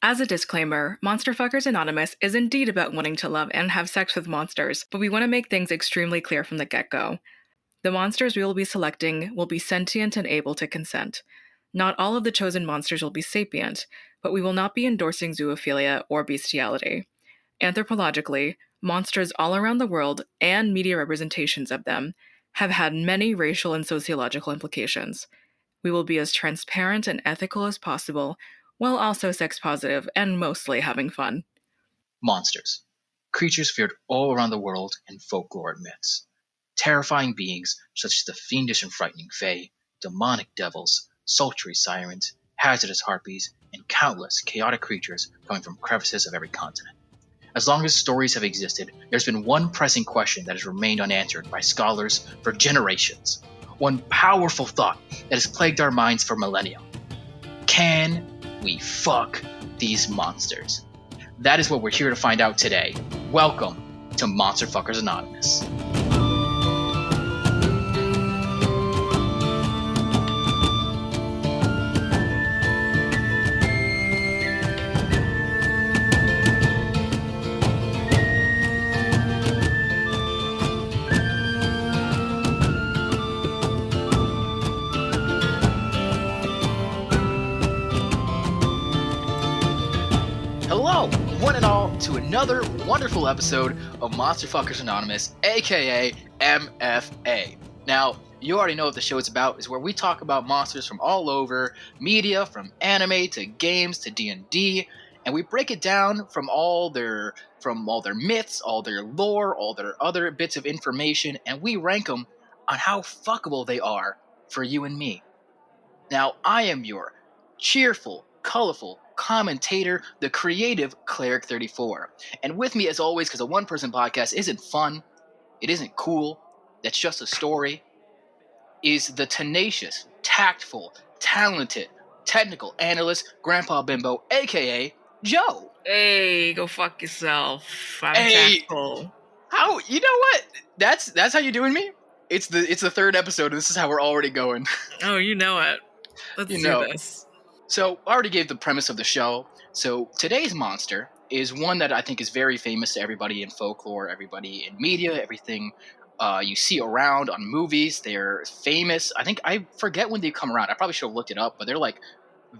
As a disclaimer, Monster Fuckers Anonymous is indeed about wanting to love and have sex with monsters, but we want to make things extremely clear from the get-go. The monsters we will be selecting will be sentient and able to consent. Not all of the chosen monsters will be sapient, but we will not be endorsing zoophilia or bestiality. Anthropologically, monsters all around the world, and media representations of them, have had many racial and sociological implications. We will be as transparent and ethical as possible, while also sex positive and mostly having fun. Monsters. Creatures feared all around the world in folklore and myths. Terrifying beings such as the fiendish and frightening fae, demonic devils, sultry sirens, hazardous harpies, and countless chaotic creatures coming from crevices of every continent. As long as stories have existed, there's been one pressing question that has remained unanswered by scholars for generations. One powerful thought that has plagued our minds for millennia. Can we fuck these monsters? That is what we're here to find out today. Welcome to Monster Fuckers Anonymous. Hello, one and all, to another wonderful episode of Monster Fuckers Anonymous, aka MFA. Now, you already know what the show is about, is where we talk about monsters from all over, media, from anime to games to D&D, and we break it down from all their myths, all their lore, all their other bits of information, and we rank them on how fuckable they are for you and me. Now, I am your cheerful, colorful commentator, the creative Cleric 34. And with me, as always, because a one-person podcast isn't fun, it isn't cool, that's just a story, is the tenacious, tactful, talented, technical analyst, Grandpa Bimbo, a.k.a. Joe. Hey, go fuck yourself. I'm Hey. tactful. How? You know what? That's how you doing me? It's the third episode, and this is how we're already going. Oh, you know it. Let's do this. So, I already gave the premise of the show. So, today's monster is one that I think is very famous to everybody in folklore, everybody in media, everything you see around on movies. They're famous. I forget when they come around. I probably should have looked it up, but they're like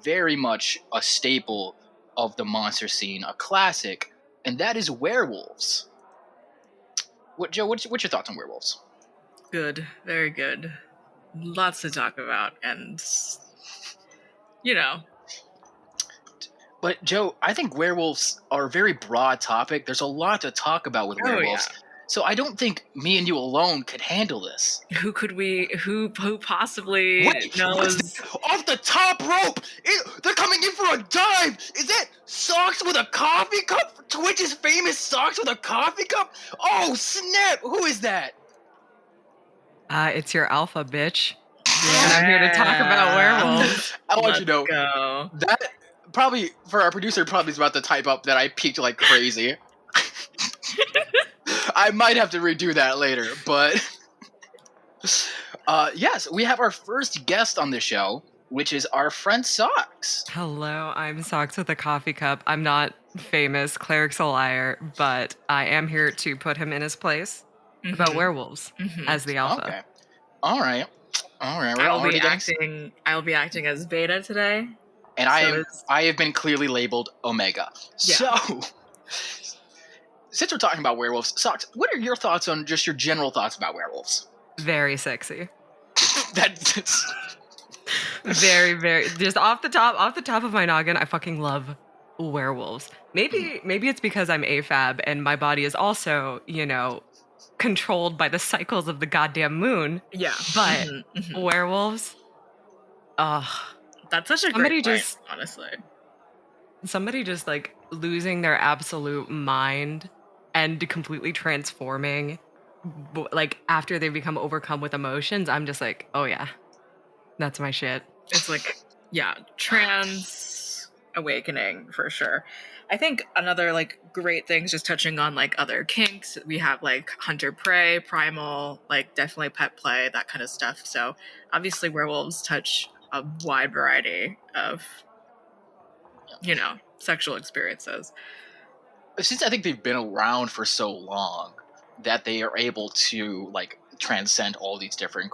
very much a staple of the monster scene, a classic, and that is werewolves. Joe, what's your thoughts on werewolves? Good. Very good. Lots to talk about, and you know. But Joe, I think werewolves are a very broad topic. There's a lot to talk about with werewolves. Yeah. So I don't think me and you alone could handle this. Who possibly knows? Off the top rope! They're coming in for a dive! Is that Socks with a coffee cup? Twitch's famous Socks with a coffee cup? Oh, snap! Who is that? It's your alpha, bitch. And I'm here to talk about werewolves. I want you to know that probably for our producer probably is about to type up that I peaked like crazy. I might have to redo that later, but yes, we have our first guest on the show, which is our friend Socks. Hello, I'm Socks with a coffee cup. I'm not famous, Cleric's a liar, but I am here to put him in his place about werewolves as the alpha. Okay. All right. I'll be acting as Beta today. And I have been clearly labeled Omega. Yeah. So, since we're talking about werewolves, Socks, what are your thoughts on just your general thoughts about werewolves? Very sexy. That's very, very just off the top of my noggin, I fucking love werewolves. Maybe it's because I'm AFAB and my body is also, controlled by the cycles of the goddamn moon. Yeah. But werewolves, that's such a great point, honestly. Somebody just like losing their absolute mind and completely transforming, like after they become overcome with emotions. I'm just like, oh yeah, that's my shit. It's like, yeah, trans awakening for sure. I think another like great thing, just touching on like other kinks, we have like hunter prey, primal, like definitely pet play, that kind of stuff. So obviously werewolves touch a wide variety of sexual experiences. Since I think they've been around for so long that they are able to like transcend all these different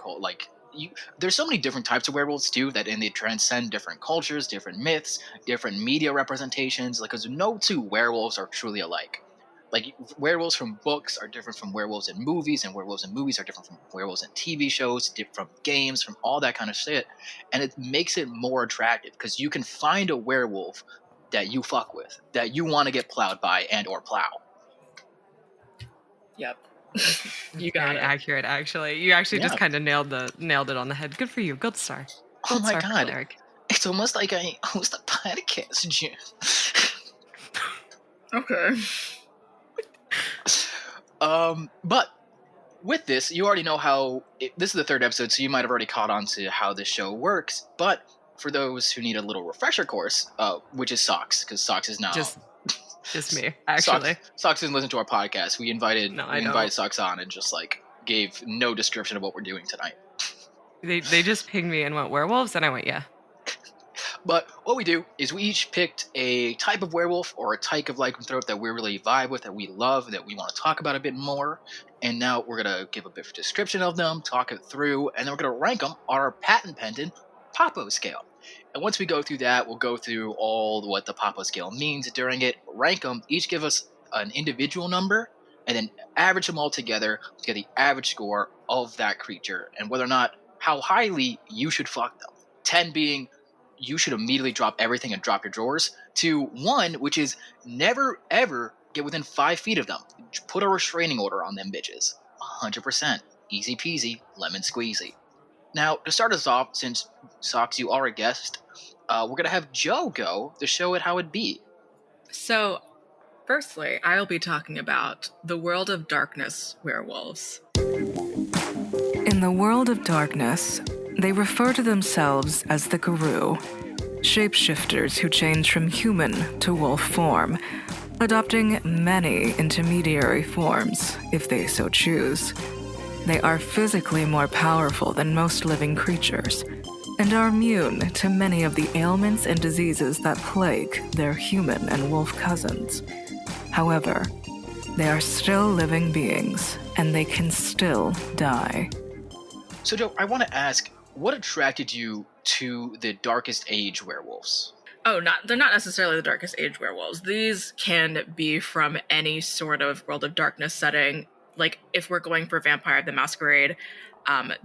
there's so many different types of werewolves too that they transcend different cultures, different myths, different media representations. Like, because no two werewolves are truly alike. Like, werewolves from books are different from werewolves in movies, and werewolves in movies are different from werewolves in TV shows, from games, from all that kind of shit. And it makes it more attractive because you can find a werewolf that you fuck with, that you want to get plowed by and or plow. Yep. You got Very it. accurate, actually. You actually just kind of nailed it on the head. Good for you. Gold star. Oh my star for god. Cleric. It's almost like I host a podcast, Jim. Okay. But with this, you already know how this is the third episode, so you might have already caught on to how this show works. But for those who need a little refresher course, which is Socks, because Socks is now just me, actually. Socks didn't listen to our podcast. We invited don't. Socks on and just gave no description of what we're doing tonight. They just pinged me and went werewolves, and I went, yeah. But what we do is we each picked a type of werewolf or a type of lycanthrope that we really vibe with, that we love, that we want to talk about a bit more. And now we're going to give a bit of description of them, talk it through, and then we're going to rank them on our patent pending Papo scale. And once we go through that, we'll go through all what the Papo scale means during it, rank them, each give us an individual number, and then average them all together to get the average score of that creature, and whether or not, how highly you should fuck them. 10 being you should immediately drop everything and drop your drawers, to 1, which is never ever get within 5 feet of them. Put a restraining order on them bitches. 100%. Easy peasy, lemon squeezy. Now, to start us off, since Socks, you are a guest, we're going to have Joe go to show it how it be. So, firstly, I'll be talking about the World of Darkness werewolves. In the World of Darkness, they refer to themselves as the Guru, shapeshifters who change from human to wolf form, adopting many intermediary forms, if they so choose. They are physically more powerful than most living creatures, and are immune to many of the ailments and diseases that plague their human and wolf cousins. However, they are still living beings, and they can still die. So, Joe, I want to ask, what attracted you to the Darkest Age werewolves? Oh, they're not necessarily the Darkest Age werewolves. These can be from any sort of World of Darkness setting. Like, if we're going for Vampire the Masquerade,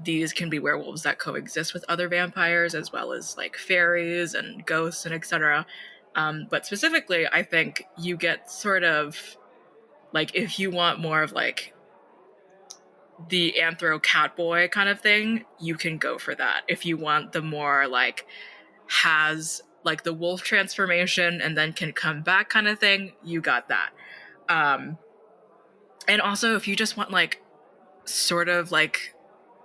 these can be werewolves that coexist with other vampires, as well as, like, fairies and ghosts and etc. But specifically, I think you get sort of, like, if you want more of, like, the Anthro Catboy kind of thing, you can go for that. If you want the more, like, has, like, the wolf transformation and then can come back kind of thing, you got that. And also, if you just want, like, sort of, like,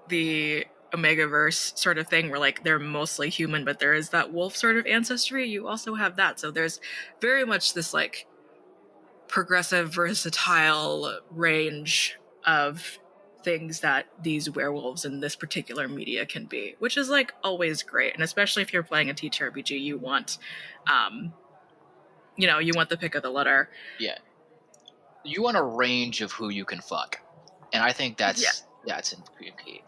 the Omegaverse sort of thing where, like, they're mostly human, but there is that wolf sort of ancestry, you also have that. So there's very much this, like, progressive, versatile range of things that these werewolves in this particular media can be, which is, like, always great. And especially if you're playing a TTRPG, you want, you want the pick of the litter. Yeah. You want a range of who you can fuck. And I think that's key.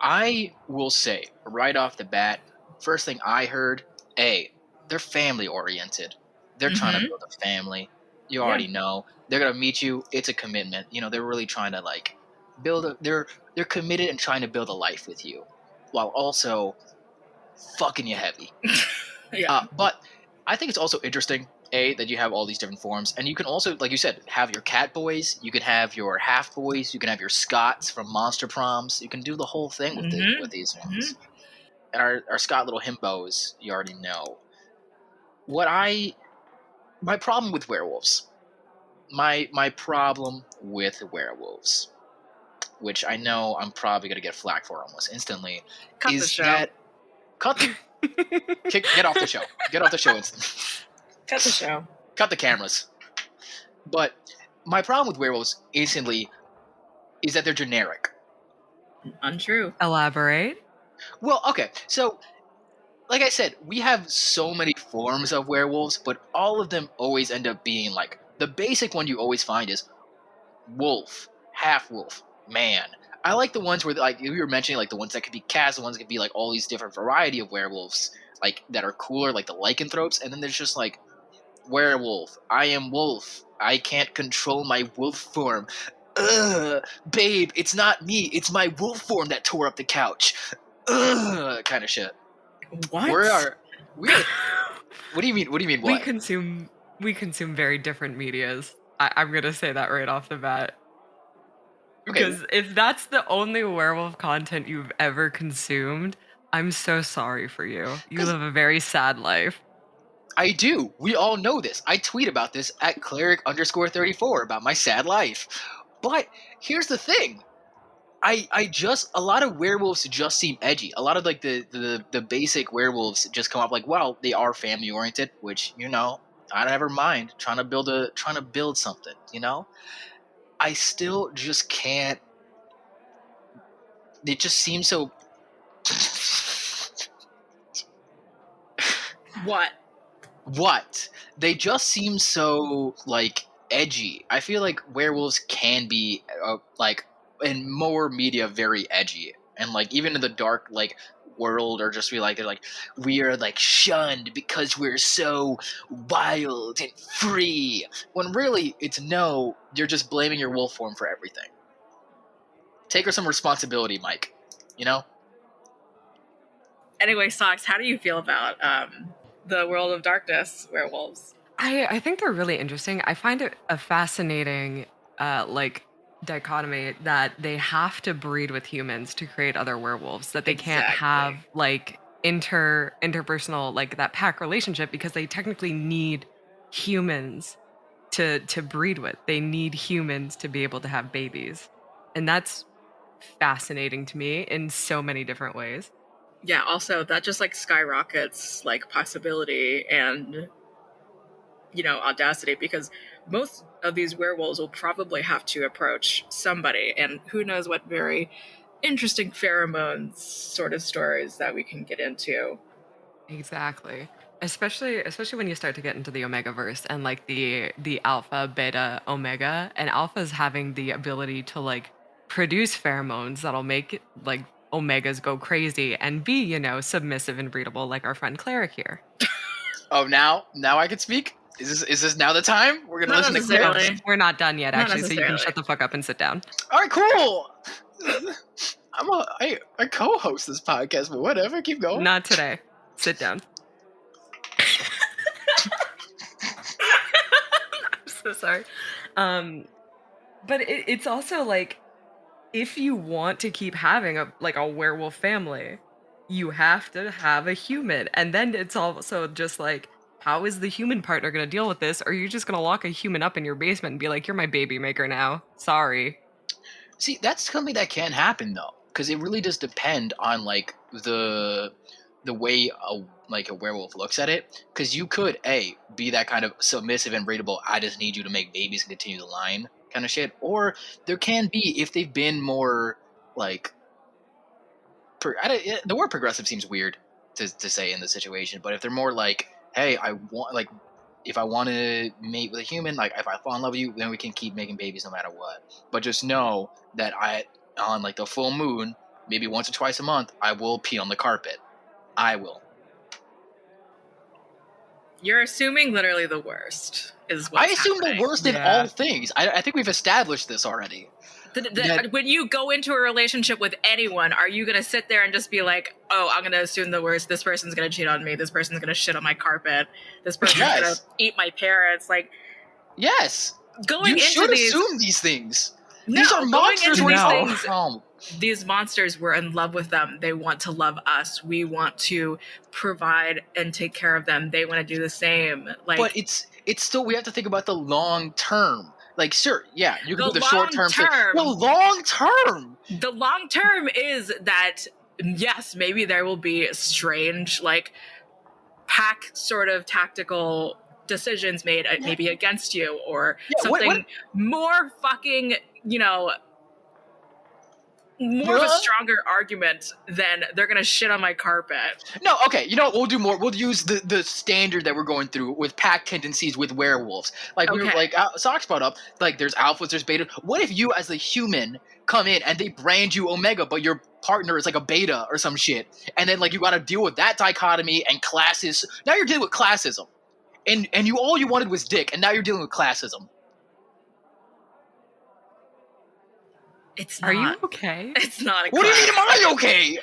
I will say, right off the bat, first thing I heard, they're family oriented. They're trying to build a family. You already know. They're going to meet you. It's a commitment. They're really trying to, like, they're committed and trying to build a life with you, while also fucking you heavy. But I think it's also interesting, that you have all these different forms, and you can also, like you said, have your cat boys, you can have your half boys, you can have your Scots from Monster Proms, you can do the whole thing with these ones. And our Scott little himbos, you already know. My problem with werewolves, which I know I'm probably going to get flack for almost instantly, Get off the show. Get off the show instantly. Cut the show. Cut the cameras. But my problem with werewolves instantly is that they're generic. Untrue. Elaborate. Well, okay, so like I said, we have so many forms of werewolves, but all of them always end up being like the basic one you always find is wolf, half wolf, man. I like the ones where like you were mentioning, like the ones that could be cats, the ones that could be like all these different variety of werewolves, like that are cooler, like the lycanthropes, and then there's just like werewolf. I am wolf. I can't control my wolf form. Ugh, babe, it's not me. It's my wolf form that tore up the couch. Ugh, kind of shit. What? We are. What do you mean? What do you mean? We What? consume very different medias. I'm gonna say that right off the bat. Okay. Because if that's the only werewolf content you've ever consumed, I'm so sorry for you. You 'Cause- live a very sad life. I do. We all know this. I tweet about this at cleric_34 about my sad life. But here's the thing. I just a lot of werewolves just seem edgy. A lot of like the basic werewolves just come up like, well, they are family oriented, which I never mind trying to build something. I still just can't. It just seems so. What? What? They just seem so like edgy. I feel like werewolves can be like in more media very edgy, and like even in the dark like world, or just be like they're like we are like shunned because we're so wild and free. When really it's no, you're just blaming your wolf form for everything. Take some responsibility, Mike. You know. Anyway, Socks, how do you feel about the World of Darkness werewolves? I think they're really interesting. I find it a fascinating like dichotomy that they have to breed with humans to create other werewolves, that they can't have Exactly. like interpersonal, like that pack relationship, because they technically need humans to breed with. They need humans to be able to have babies. And that's fascinating to me in so many different ways. Yeah, also that just like skyrockets like possibility and audacity, because most of these werewolves will probably have to approach somebody, and who knows what very interesting pheromones sort of stories that we can get into. Exactly. Especially when you start to get into the Omega verse and like the alpha, beta, omega, and alpha's having the ability to like produce pheromones that'll make like omegas go crazy and be, submissive and breedable, like our friend Cleric here. Oh, now I can speak. Is this now the time we're gonna Not listen to necessarily. clips? We're not done yet, Not actually, so you can necessarily. shut the fuck up and sit down. All right, cool. I co-host this podcast, but whatever. Keep going. Not today. Sit down. I'm so sorry. But it's also like, if you want to keep having a werewolf family, you have to have a human. And then it's also just like, how is the human partner going to deal with this? Or are you just going to lock a human up in your basement and be like, you're my baby maker now? Sorry. See, that's something that can happen though, because it really does depend on like the way a werewolf looks at it. Because you could be that kind of submissive and breedable. I just need you to make babies and continue the line kind of shit. Or there can be, if they've been more like the word progressive seems weird to say in this situation, but if they're more like, hey, I want like if I want to mate with a human, like if I fall in love with you, then we can keep making babies no matter what. But just know that on like the full moon, maybe once or twice a month, I will pee on the carpet. I will. You're assuming literally the worst is what's I assume happening. the worst in Yeah. all things. I think we've established this already. When you go into a relationship with anyone, are you going to sit there and just be like, oh, I'm going to assume the worst. This person's going to cheat on me. This person's going to shit on my carpet. This person's Yes. going to eat my parents. Like, Yes. going You into should these, assume these things. no, These are going monsters. into these No. things, Oh. these monsters, we're in love with them. They want to love us. We want to provide and take care of them. They want to do the same. Like, But it's still, we have to think about the long term. Like, sure, yeah, you can The do the short term thing. long-term- The long term. the long term is that, yes, maybe there will be strange, like, pack sort of tactical decisions made maybe against you, or Yeah, something more fucking, more of a stronger argument than they're gonna shit on my carpet. No, okay, you know what, we'll do more. We'll use the standard that we're going through with pack tendencies with werewolves. Like we were Okay. like Socks brought up, like there's alphas, there's beta. What if you as a human come in and they brand you Omega, but your partner is like a beta or some shit, and then like you got to deal with that dichotomy and classes. Now you're dealing with classism, and you all you wanted was dick, and now you're dealing with classism. It's not. Are you okay? It's not a What do you mean? Am class. I okay?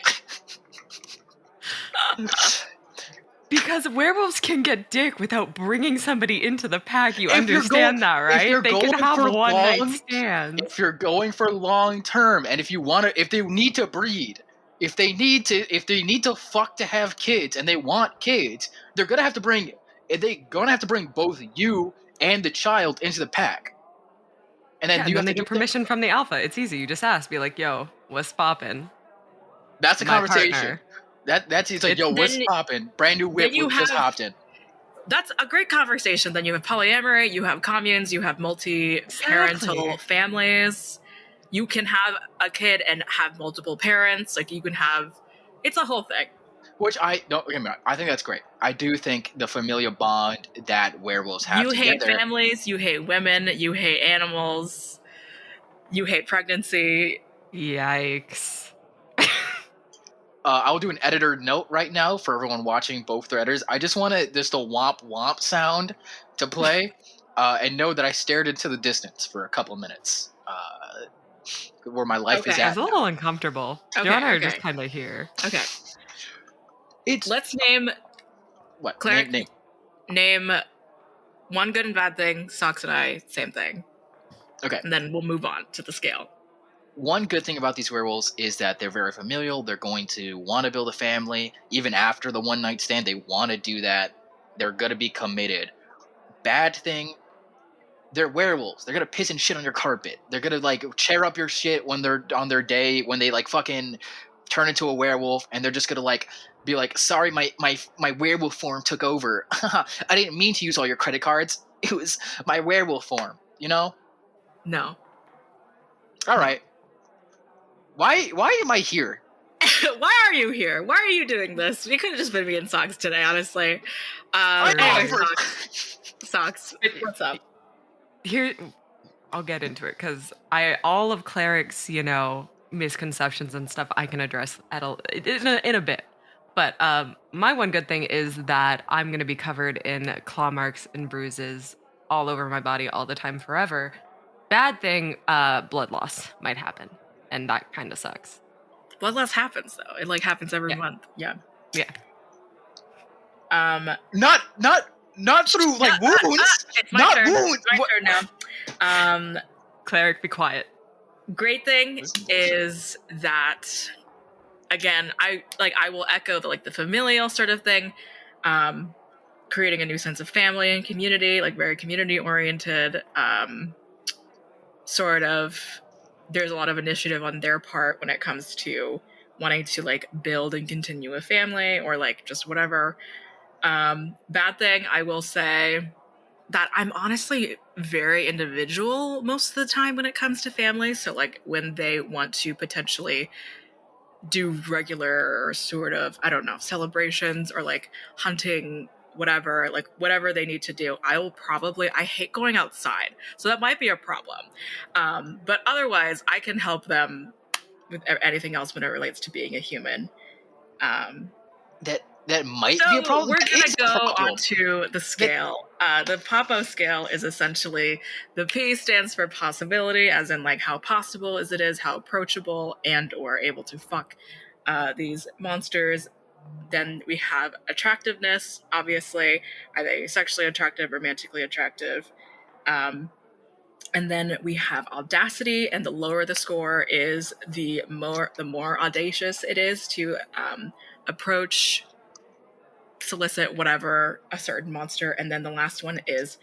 Because werewolves can get dick without bringing somebody into the pack. You If you're understand go- that, if right? you're They can going have for one long- night stands. If you're going for long term, and if you want to, if they need to breed, if they need to fuck to have kids, and they want kids, they're gonna have to bring both you and the child into the pack. And then Yeah, you and have then they to get permission from the alpha. It's easy. You just ask, be like, "Yo, what's poppin'?" That's the My conversation. partner. That's it's like, yo, what's Then- poppin'? Brand new whip, then you we just have- hopped in. That's a great conversation. Then you have polyamory, you have communes, you have multi-parental Exactly. families. You can have a kid and have multiple parents. Like you can have, it's a whole thing. Which I don't. I think that's great. I do think the familial bond that werewolves have You hate together. families, you hate women, you hate animals, you hate pregnancy. Yikes. I'll do an editor note right now for everyone watching both threaders. I just want just a womp womp sound to play, and know that I stared into the distance for a couple of minutes, where my life is Okay. at. It's a little uncomfortable. Okay, Joe and I are okay. just kind of here. Okay, It's let's name what? Claire- Name. name one good and bad thing. Socks and I, same thing. Okay. And then we'll move on to the scale. One good thing about these werewolves is that they're very familial. They're going to want to build a family. Even after the one night stand, they want to do that. They're going to be committed. Bad thing, they're werewolves. They're going to piss and shit on your carpet. They're going to like tear up your shit when they're on their day, when they like fucking turn into a werewolf, and they're just going to like be like, sorry, my werewolf form took over. I didn't mean to use all your credit cards. It was my werewolf form, you know? No. All right. Why am I here? Why are you here? Why are you doing this? You could have just been me and Socks today, honestly. I Anyway, offered. Socks, what's up? Here, I'll get into it because all of Cleric's, misconceptions and stuff I can address in a bit. But my one good thing is that I'm going to be covered in claw marks and bruises all over my body all the time forever. Bad thing, blood loss might happen. And that kind of sucks. Blood loss happens though. It like happens every Yeah. month. Yeah. Yeah. Not through like wounds. It's my Not turn. wounds. It's my What- turn now. Cleric, be quiet. Great thing is that again, I will echo the familial sort of thing. Creating a new sense of family and community, like very community oriented. Sort of there's a lot of initiative on their part when it comes to wanting to like build and continue a family or like just whatever. Bad thing, I will say that I'm honestly very individual most of the time when it comes to families. So like when they want to potentially do regular sort of, I don't know, celebrations or like hunting, whatever, like whatever they need to do, I hate going outside. So that might be a problem. But otherwise, I can help them with anything else when it relates to being a human. That might So be a problem. we're That going is to a go problem. on to the scale. The Popo scale is essentially, the P stands for possibility, as in like how possible is it is, how approachable and or able to fuck these monsters. Then we have attractiveness, obviously. Are they sexually attractive, romantically attractive? And then we have audacity, and the lower the score is, the more audacious it is to approach, solicit, whatever, a certain monster. And then the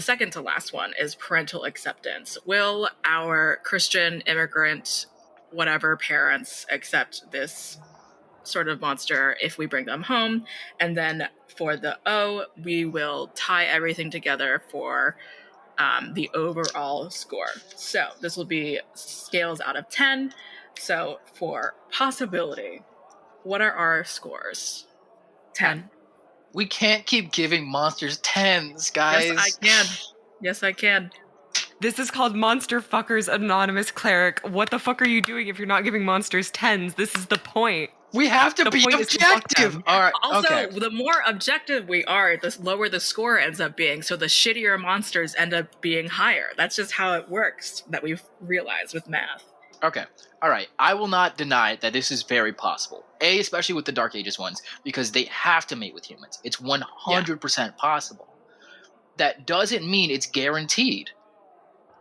second to last one is parental acceptance. Will our Christian immigrant whatever parents accept this sort of monster if we bring them home? And then for the O, we will tie everything together for the overall score. So this will be scales out of 10. So for possibility, what are our scores? 10. We can't keep giving monsters 10s, guys. Yes, I can. Yes, I can. This is called Monster Fuckers Anonymous Cleric. What the fuck are you doing if you're not giving monsters 10s? This is the point. We have to The be point is to fuck objective. them. All right. Also, okay. the more objective we are, the lower the score ends up being. So the shittier monsters end up being higher. That's just how it works that we've realized with math. Okay. All right. I will not deny that this is very possible. Especially with the Dark Ages ones, because they have to mate with humans. It's 100% possible. That doesn't mean it's guaranteed.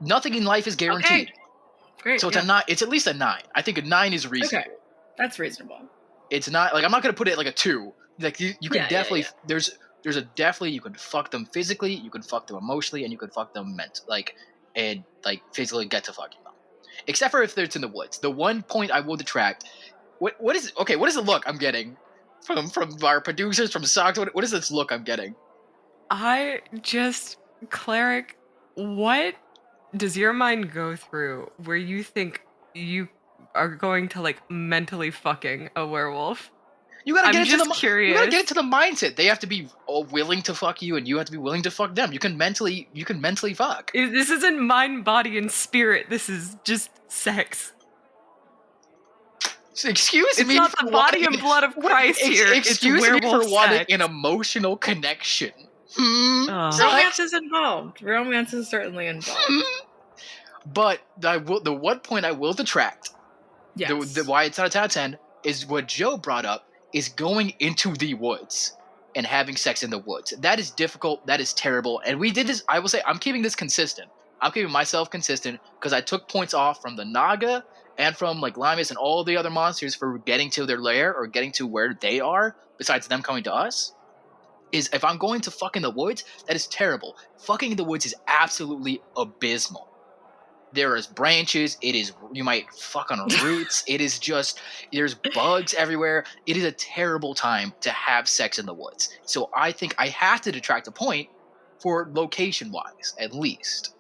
Nothing in life is guaranteed. Okay. Great. So it's a 9. It's at least a 9. I think a 9 is reasonable. Okay. That's reasonable. It's not like I'm not gonna put it like a 2. Like you can definitely there's a definitely you can fuck them physically, you can fuck them emotionally, and you can fuck them and physically get to fucking them. Except for if it's in the woods. The one point I will detract. What is the look I'm getting from our producers, from Socks? What is this look I'm getting? Cleric, what does your mind go through where you think you are going to like mentally fucking a werewolf? You gotta I'm get into just the curious. You gotta get into the mindset. They have to be willing to fuck you, and you have to be willing to fuck them. You can mentally fuck. This isn't mind, body, and spirit. This is just sex. Excuse It's me. not for the body wanting- and blood of Christ here. Excuse it's me for werewolf wanting sex. an emotional connection. Romance is involved. Romance is certainly involved. But the one point I will detract, Yes. the why it's not a 10 out of 10, is what Joe brought up, is going into the woods and having sex in the woods. That is difficult. That is terrible. And we did this. I will say I'm keeping this consistent. I'm keeping myself consistent because I took points off from the Naga and from like Limus and all the other monsters for getting to their lair or getting to where they are, besides them coming to us. Is if I'm going to fuck in the woods, that is terrible. Fucking in the woods is absolutely abysmal. There is branches. You might fuck on roots. It is just, there's bugs everywhere. It is a terrible time to have sex in the woods. So I think I have to detract a point for location-wise, at least.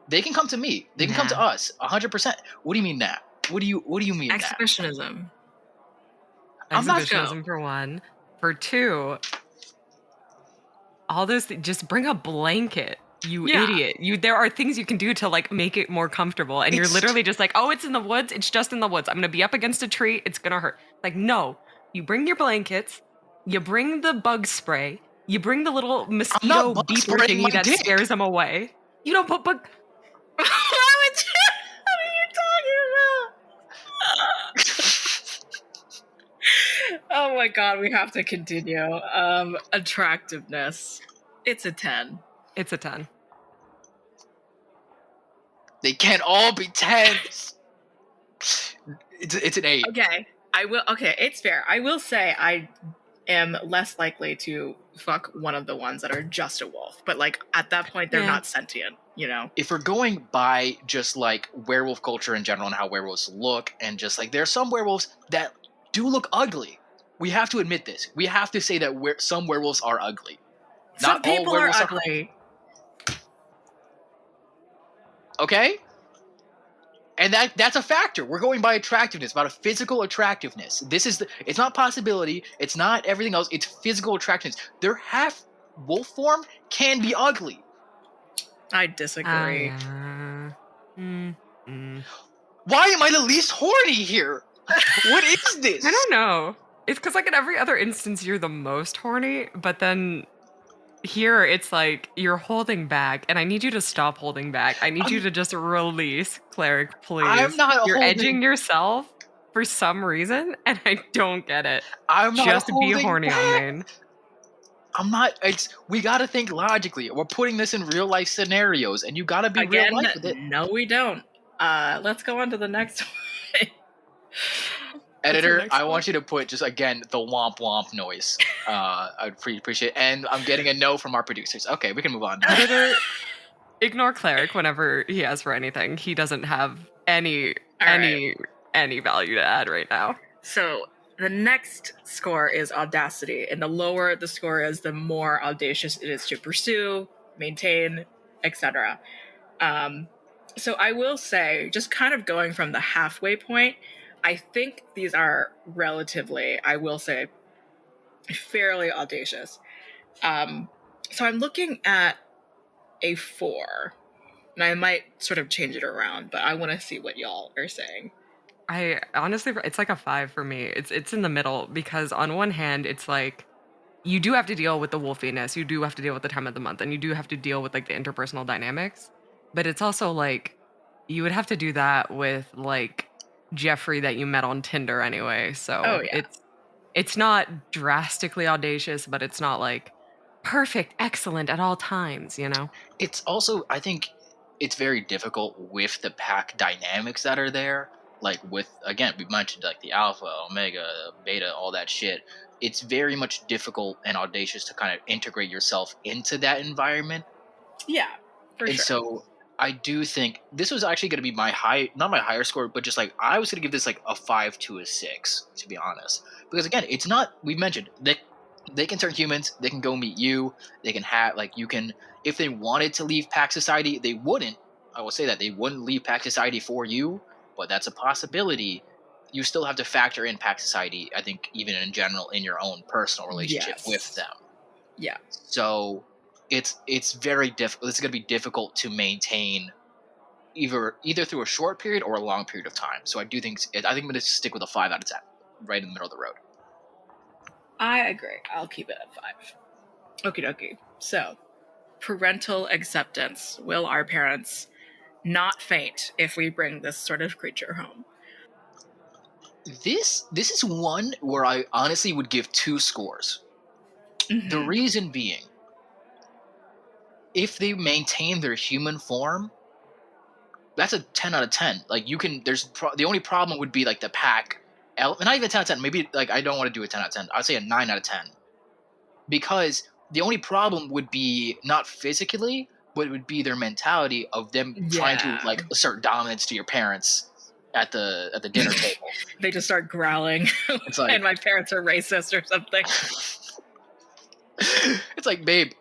They can come to me. They can come to us, 100%. What do you mean that? What do you mean that? Exhibitionism. I'm not Exhibitionism for one. For two, all those just bring a blanket. You idiot. There are things you can do to like make it more comfortable. And you're literally just like, oh, it's in the woods. It's just in the woods. I'm going to be up against a tree. It's going to hurt. Like, no, you bring your blankets, you bring the bug spray, you bring the little mosquito beeper thingy that scares them away. You don't put bug. What are you talking about? Oh my god, we have to continue. Attractiveness. It's a 10. It's a 10. They can't all be 10s. It's an 8. Okay. Okay, it's fair. I will say I am less likely to fuck one of the ones that are just a wolf. But like at that point they're not sentient, you know? If we're going by just like werewolf culture in general and how werewolves look, and just like there are some werewolves that do look ugly. We have to admit this. We have to say that some werewolves are ugly. Some people are ugly. Okay? And that's a factor. We're going by attractiveness, about a physical attractiveness. It's not possibility, it's not everything else, it's physical attractiveness. Their half wolf form can be ugly. I disagree. Why am I the least horny here? What is this? I don't know. It's because like in every other instance you're the most horny, but then here it's like you're holding back, and I need you to stop holding back. I need you to just release, Cleric, please. I'm not You're holding... edging yourself for some reason, and I don't get it. I'm not just holding be horny back. on main. I'm not. We gotta think logically. We're putting this in real life scenarios, and you gotta be real life with it. No, we don't. Let's go on to the next one. Editor, I want you to put just again the womp womp noise. I'd appreciate it. And I'm getting a no from our producers. Okay, we can move on. Editor, ignore Cleric whenever he asks for anything. He doesn't have any value to add right now. So the next score is audacity, and the lower the score is, the more audacious it is to pursue, maintain, etc. So I will say, just kind of going from the halfway point, I think these are relatively, I will say, fairly audacious. So I'm looking at a 4, and I might sort of change it around, but I want to see what y'all are saying. I honestly, it's like a 5 for me. It's in the middle because on one hand, it's like you do have to deal with the wolfiness, you do have to deal with the time of the month, and you do have to deal with like the interpersonal dynamics. But it's also like you would have to do that with like Jeffrey that you met on Tinder anyway. Oh, So yeah. it's not drastically audacious, but it's not like perfect, excellent at all times, you know? It's also, I think, it's very difficult with the pack dynamics that are there. Like with, again, we mentioned like the alpha, omega, beta, all that shit. It's very much difficult and audacious to kind of integrate yourself into that environment. Yeah, for And sure. so I do think this was actually going to be my not my higher score, but just like I was going to give this like a 5 to a 6, to be honest. Because again, it's not, we mentioned they can turn humans, they can go meet you, they can have, like, you can, if they wanted to leave Pack Society, they wouldn't. I will say that they wouldn't leave Pack Society for you, but that's a possibility. You still have to factor in Pack Society, I think, even in general, in your own personal relationship with Yes. them. Yeah. So it's very difficult. It's going to be difficult to maintain either through a short period or a long period of time. So I think I'm going to stick with a 5 out of 10, right in the middle of the road. I agree. I'll keep it at 5. Okie dokie. So, parental acceptance. Will our parents not faint if we bring this sort of creature home? This is one where I honestly would give 2 scores. The Mm-hmm. reason being, if they maintain their human form, that's a 10 out of 10. Like, you can, the only problem would be like the pack not even 10 out of 10. Maybe, like, I don't want to do a 10 out of 10. I'd say a 9 out of 10. Because the only problem would be not physically, but it would be their mentality of them trying to, Yeah. like, assert dominance to your parents at the dinner table. They just start growling, It's like, and my parents are racist or something. it's like, babe,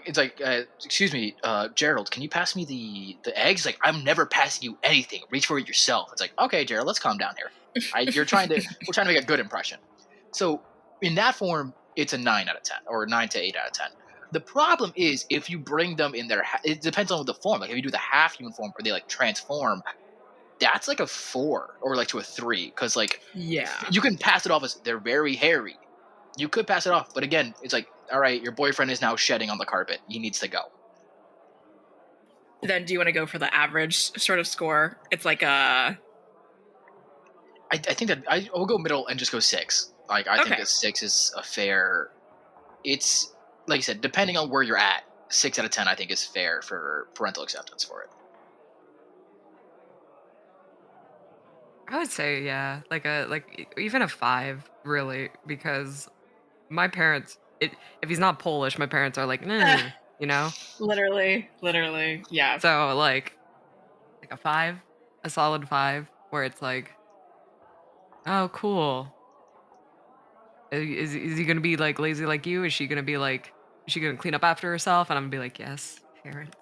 it's like, excuse me, Gerald, can you pass me the eggs? Like, I'm never passing you anything. Reach for it yourself. It's like, okay, Gerald, let's calm down here. We're trying to make a good impression. So in that form, it's a 9 out of 10 or 9 to 8 out of 10. The problem is if you bring them in their, it depends on the form. Like, if you do the half human form or they like transform, that's like a 4 or like to a 3. Cause like, Yeah. you can pass it off as they're very hairy. You could pass it off, but again, it's like, all right, your boyfriend is now shedding on the carpet. He needs to go. Then do you want to go for the average sort of score? It's like a... I think that I'll go middle and just go 6. Like, I think Okay. a 6 is a fair. It's like you said, depending on where you're at, 6 out of 10 I think is fair for parental acceptance for it. I would say, yeah, even a 5, really, because my parents, if he's not Polish, my parents are like, nah, you know? Literally, yeah. So like a 5, a solid 5, where it's like, oh, cool. Is he gonna be like lazy like you? Is she gonna be like, is she gonna clean up after herself? And I'm gonna be like, yes, parent.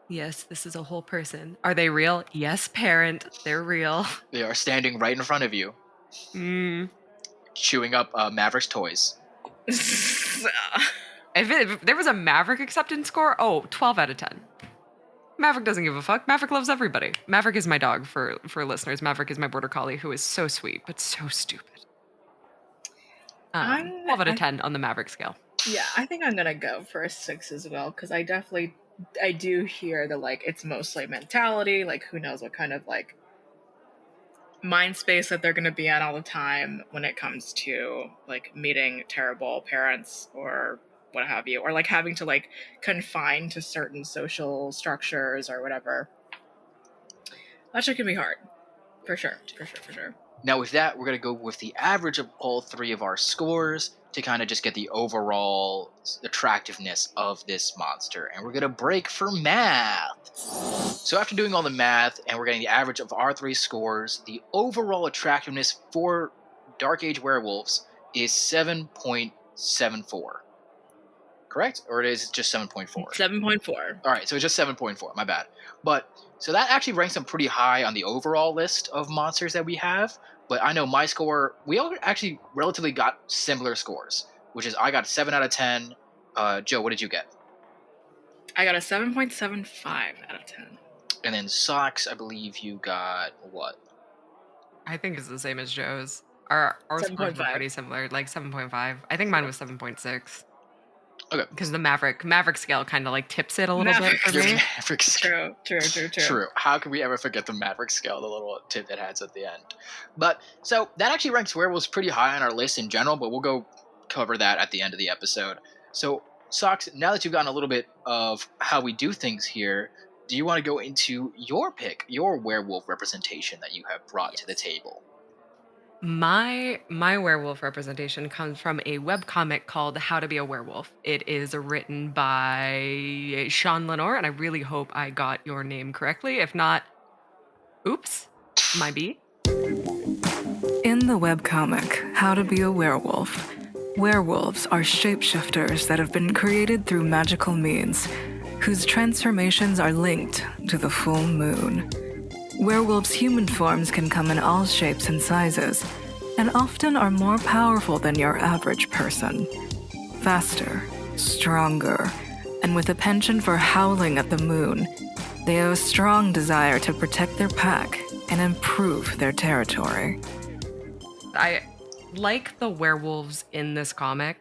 Yes, this is a whole person. Are they real? Yes, parent. They're real. They are standing right in front of you, chewing up Maverick's toys. If there was a Maverick acceptance score, 12 out of 10. Maverick doesn't give a fuck. Maverick loves everybody. Maverick is my dog for listeners. Maverick is my border collie who is so sweet but so stupid. 12 out of 10 on the Maverick scale. Yeah, I think I'm gonna go for a 6 as well, because I do hear that, like, it's mostly mentality, like, who knows what kind of, like, mind space that they're gonna be in all the time when it comes to, like, meeting terrible parents or what have you, or, like, having to, like, confine to certain social structures or whatever. That shit can be hard. For sure. Now, with that, we're going to go with the average of all 3 of our scores to kind of just get the overall attractiveness of this monster. And we're going to break for math. So after doing all the math and we're getting the average of our 3 scores, the overall attractiveness for Dark Age werewolves is 7.74. correct? Or it is just 7.4? 7.4. All right, so it's just 7.4. My bad. But so that actually ranks them pretty high on the overall list of monsters that we have. But I know my score, we all actually relatively got similar scores, which is I got 7 out of 10. Joe, what did you get? I got a 7.75 out of 10. And then Socks, I believe you got what? I think it's the same as Joe's. Our scores were 7.5. pretty similar, like 7.5. I think mine was 7.6. Okay. Because the Maverick scale kind of like tips it a little bit for Your me. Maverick scale. True. How could we ever forget the Maverick scale, the little tip it has at the end? But so that actually ranks werewolves pretty high on our list in general, but we'll go cover that at the end of the episode. So, Socks, now that you've gotten a little bit of how we do things here, do you want to go into your pick, your werewolf representation that you have brought to the table? My werewolf representation comes from a webcomic called How to Be a Werewolf. It is written by Sean Lenore, and I really hope I got your name correctly. If not, oops, might be. In the webcomic, How to Be a Werewolf, werewolves are shapeshifters that have been created through magical means, whose transformations are linked to the full moon. Werewolves' human forms can come in all shapes and sizes, and often are more powerful than your average person. Faster, stronger, and with a penchant for howling at the moon, they have a strong desire to protect their pack and improve their territory. I like the werewolves in this comic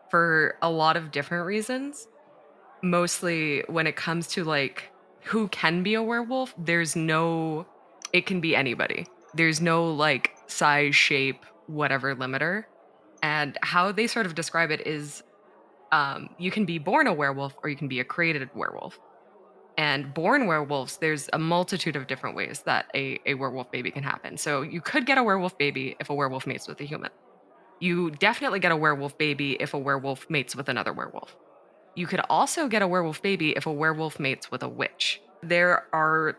for a lot of different reasons. Mostly when it comes to like who can be a werewolf, it can be anybody. There's no like size, shape, whatever limiter. And how they sort of describe it is you can be born a werewolf or you can be a created werewolf. And born werewolves, there's a multitude of different ways that a werewolf baby can happen. So you could get a werewolf baby if a werewolf mates with a human. You definitely get a werewolf baby if a werewolf mates with another werewolf. You could also get a werewolf baby if a werewolf mates with a witch. There are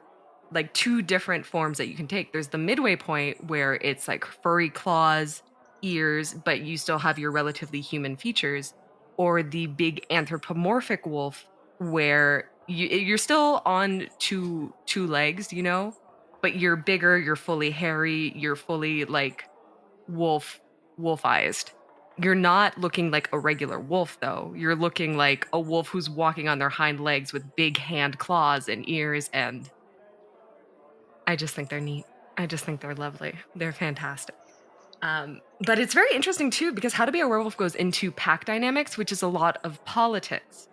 like two different forms that you can take. There's the midway point where it's like furry claws, ears, but you still have your relatively human features, or the big anthropomorphic wolf where you're still on two legs, but you're bigger, you're fully hairy, you're fully like wolfized. You're not looking like a regular wolf, though. You're looking like a wolf who's walking on their hind legs with big hand claws and ears, and I just think they're neat. I just think they're lovely. They're fantastic. But it's very interesting, too, because How to Be a Werewolf goes into pack dynamics, which is a lot of politics.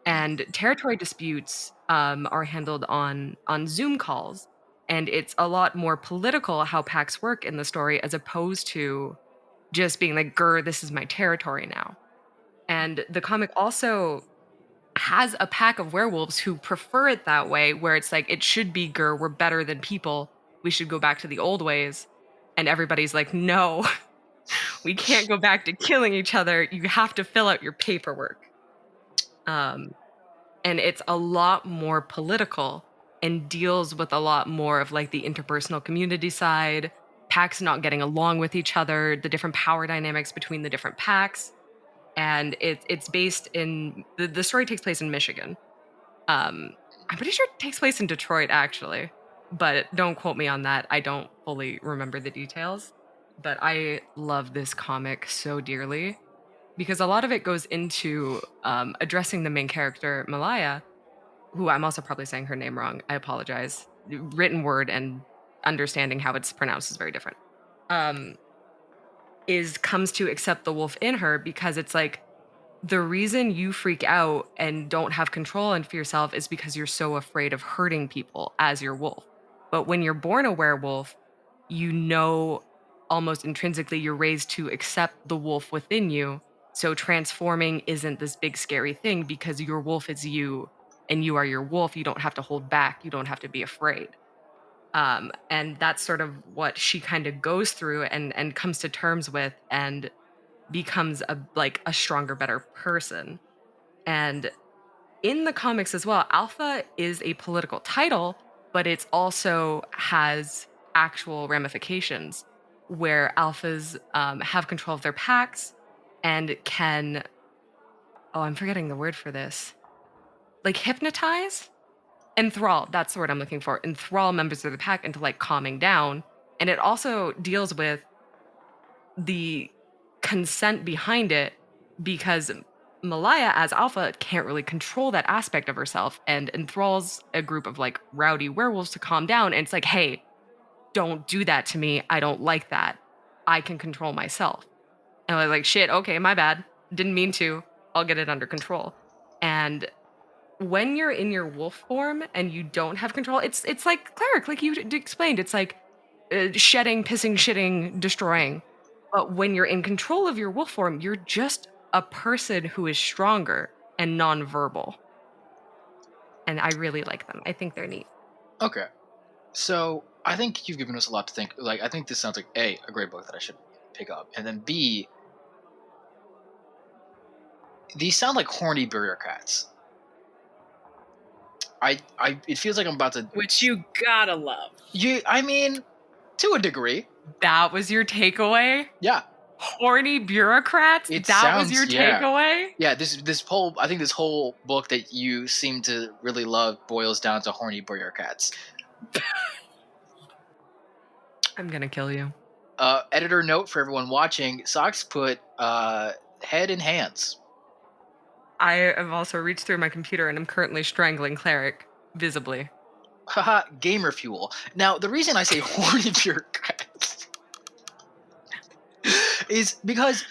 And territory disputes are handled on Zoom calls. And it's a lot more political how packs work in the story as opposed to just being like, grr, this is my territory now. And the comic also has a pack of werewolves who prefer it that way, where it's like, it should be grr, we're better than people. We should go back to the old ways. And everybody's like, no, we can't go back to killing each other. You have to fill out your paperwork. And it's a lot more political and deals with a lot more of like the interpersonal community side, packs not getting along with each other, the different power dynamics between the different packs. And it's based in the story takes place in Michigan. I'm pretty sure it takes place in Detroit actually, but don't quote me on that. I don't fully remember the details, but I love this comic so dearly because a lot of it goes into addressing the main character, Malaya, who I'm also probably saying her name wrong. I apologize. Written word and understanding how it's pronounced is very different. Comes to accept the wolf in her because it's like the reason you freak out and don't have control for yourself is because you're so afraid of hurting people as your wolf. But when you're born a werewolf, almost intrinsically you're raised to accept the wolf within you. So transforming isn't this big scary thing because your wolf is you and you are your wolf. You don't have to hold back. You don't have to be afraid. And that's sort of what she kind of goes through and comes to terms with and becomes a stronger, better person. And in the comics as well, Alpha is a political title, but it's also has actual ramifications where alphas have control of their packs and can oh, I'm forgetting the word for this. Like hypnotize? Enthrall, that's the word I'm looking for. Enthrall members of the pack into like calming down. And it also deals with the consent behind it because Malaya as alpha can't really control that aspect of herself and enthralls a group of like rowdy werewolves to calm down. And it's like, hey, don't do that to me. I don't like that. I can control myself. And I was like, shit, okay, my bad. Didn't mean to. I'll get it under control. And when you're in your wolf form and you don't have control, it's like cleric, like you explained. It's like shedding, pissing, shitting, destroying. But when you're in control of your wolf form, you're just a person who is stronger and nonverbal. And I really like them. I think they're neat. Okay. So I think you've given us a lot to think. Like, I think this sounds like A, a great book that I should pick up. And then B, these sound like horny bureaucrats. It feels like I'm about to. Which you gotta love. I mean, to a degree. That was your takeaway? Yeah. Horny bureaucrats? Was your takeaway? Yeah, I think this whole book that you seem to really love boils down to horny bureaucrats. I'm gonna kill you. Editor note for everyone watching, Socks put head in hands. I have also reached through my computer and I'm currently strangling Cleric, visibly. Haha, gamer fuel. Now, the reason I say horny bureaucrats is because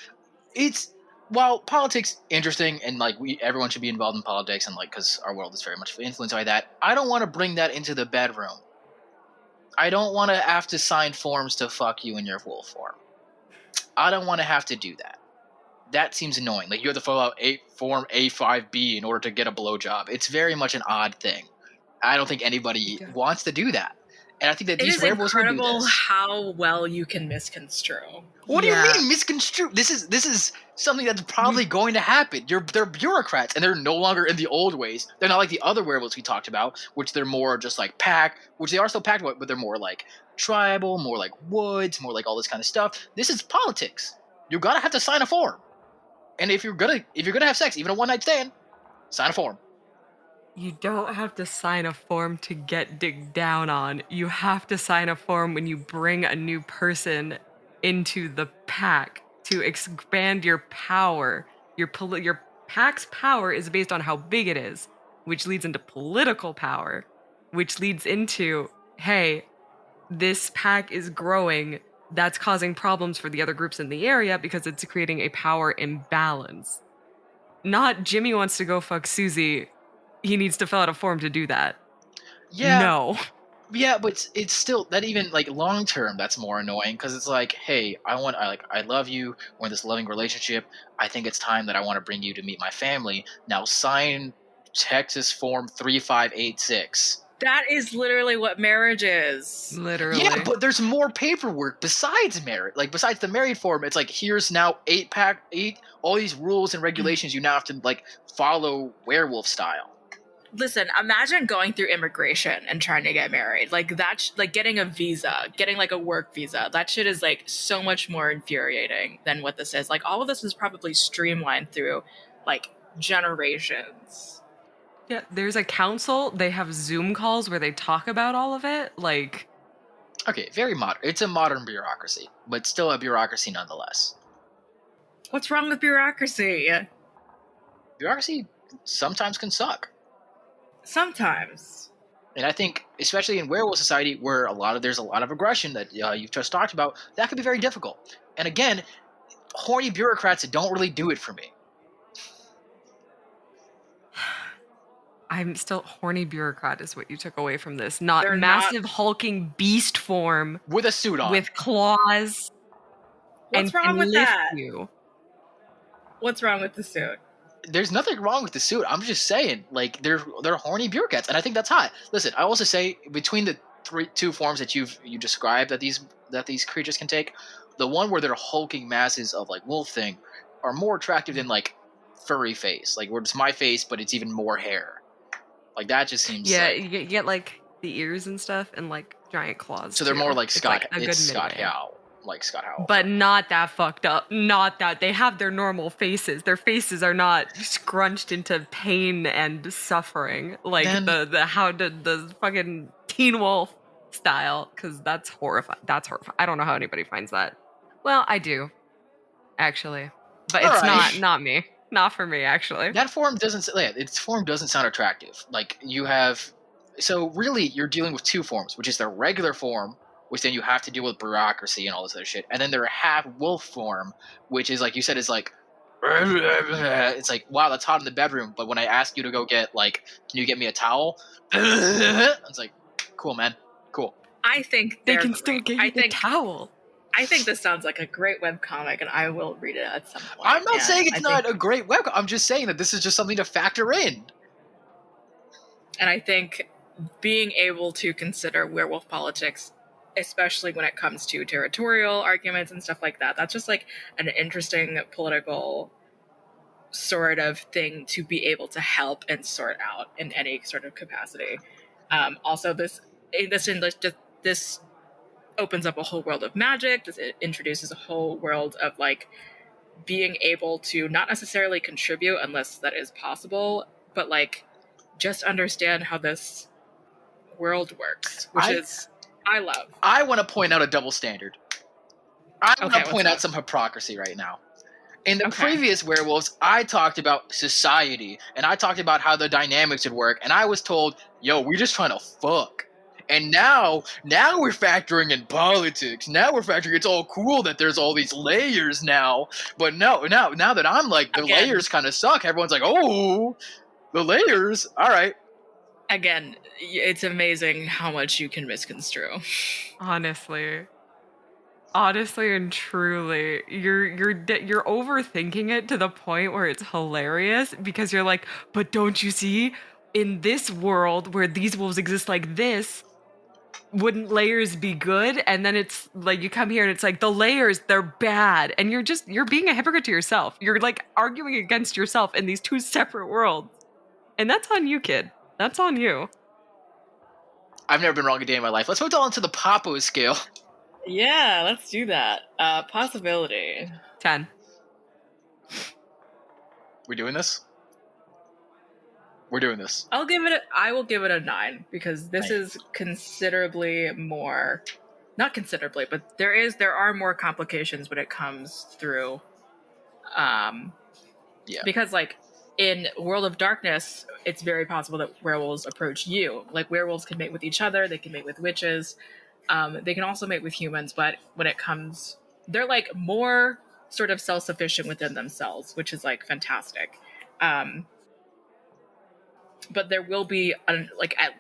while politics interesting and like everyone should be involved in politics and like because our world is very much influenced by that, I don't want to bring that into the bedroom. I don't want to have to sign forms to fuck you in your wolf form. I don't want to have to do that. That seems annoying. Like you have to fill out form A5B in order to get a blowjob. It's very much an odd thing. I don't think anybody wants to do that. And I think that these werewolves would do this. It is incredible how well you can misconstrue. What do you mean misconstrue? This is something that's probably going to happen. They're bureaucrats, and they're no longer in the old ways. They're not like the other werewolves we talked about, which they're more just like pack, which they are still packed, but they're more like tribal, more like woods, more like all this kind of stuff. This is politics. You gotta have to sign a form, and if you're gonna have sex, even a one night stand, sign a form. You don't have to sign a form to get digged down on. You have to sign a form when you bring a new person into the pack to expand your power. Your pack's power is based on how big it is, which leads into political power, which leads into, hey, this pack is growing. That's causing problems for the other groups in the area because it's creating a power imbalance. Not Jimmy wants to go fuck Susie. He needs to fill out a form to do that. Yeah. No. Yeah, but it's still that even like long term that's more annoying because it's like, hey, I love you. We're in this loving relationship. I think it's time that I want to bring you to meet my family. Now sign Texas Form 3586. That is literally what marriage is. Literally. Yeah, but there's more paperwork besides marriage. Like besides the married form, it's like here's now 8 all these rules and regulations you now have to like follow werewolf style. Listen, imagine going through immigration and trying to get married. Like that's like getting a visa, getting like a work visa. That shit is like so much more infuriating than what this is. Like all of this is probably streamlined through like generations. Yeah, there's a council. They have Zoom calls where they talk about all of it. Like, okay, very modern. It's a modern bureaucracy, but still a bureaucracy nonetheless. What's wrong with bureaucracy? Bureaucracy sometimes can suck. Sometimes. And I think, especially in werewolf society, where there's a lot of aggression that you've just talked about, that could be very difficult. And again, horny bureaucrats don't really do it for me. I'm still horny bureaucrat is what you took away from this. Not massive hulking beast form with a suit on, with claws. What's wrong with that? You. What's wrong with the suit? There's nothing wrong with the suit. I'm just saying, like they're horny bureaucrats, and I think that's hot. Listen, I also say between the two forms that you described that these creatures can take, the one where they're hulking masses of like wolf thing are more attractive than like furry face, like where it's my face but it's even more hair. Like that just seems you get like the ears and stuff and like giant claws. So they're more like Scott. It's Scott Howe. like Scott Howell. But not that fucked up. Not that. They have their normal faces. Their faces are not scrunched into pain and suffering like Then- the fucking Teen Wolf style, because that's horrifying. That's horrifying. I don't know how anybody finds that. Well, I do, actually. But it's Alright. not me. Not for me, actually. That form doesn't. Yeah, its form doesn't sound attractive. Like you have. So really, you're dealing with two forms, which is their regular form, which then you have to deal with bureaucracy and all this other shit, and then their half wolf form, which is like you said, is like. It's like, wow, that's hot in the bedroom, but when I ask you to go get like, can you get me a towel? It's like, cool, man, cool. I think They they're can still great. get you the towel. I think this sounds like a great webcomic, and I will read it at some point. I'm not saying it's I not think- a great webcomic. I'm just saying that this is just something to factor in. And I think being able to consider werewolf politics, especially when it comes to territorial arguments and stuff like that, that's just like an interesting political sort of thing to be able to help and sort out in any sort of capacity. Also, this opens up a whole world of magic. This introduces a whole world of like being able to not necessarily contribute unless that is possible, but like just understand how this world works, which I love. I want to point out a double standard. I want Okay, to what's point out that? some hypocrisy right now. In the Okay. previous werewolves, I talked about society, and I talked about how the dynamics would work, and I was told, yo, we're just trying to fuck. And now we're factoring in politics. Now we're factoring it's all cool that there's all these layers now. But now that I'm like, the Again. layers kind of suck, everyone's like, oh, the layers, all right. Again, it's amazing how much you can misconstrue. Honestly and truly, you're overthinking it to the point where it's hilarious, because you're like, but don't you see, in this world where these wolves exist like this, wouldn't layers be good? And then it's like you come here and it's like the layers, they're bad, and you're being a hypocrite to yourself. You're like arguing against yourself in these two separate worlds, and that's on you, kid. That's on you. I've never been wrong a day in my life. Let's move on to the Papo scale. Yeah, let's do that. Possibility. 10. We doing this? We're doing this. I will give it a 9, because this is considerably more, not considerably, but there are more complications when it comes through. Yeah. Because like in World of Darkness, it's very possible that werewolves approach you. Like werewolves can mate with each other, they can mate with witches, they can also mate with humans, but when it comes, they're like more sort of self-sufficient within themselves, which is like fantastic. But there will be like at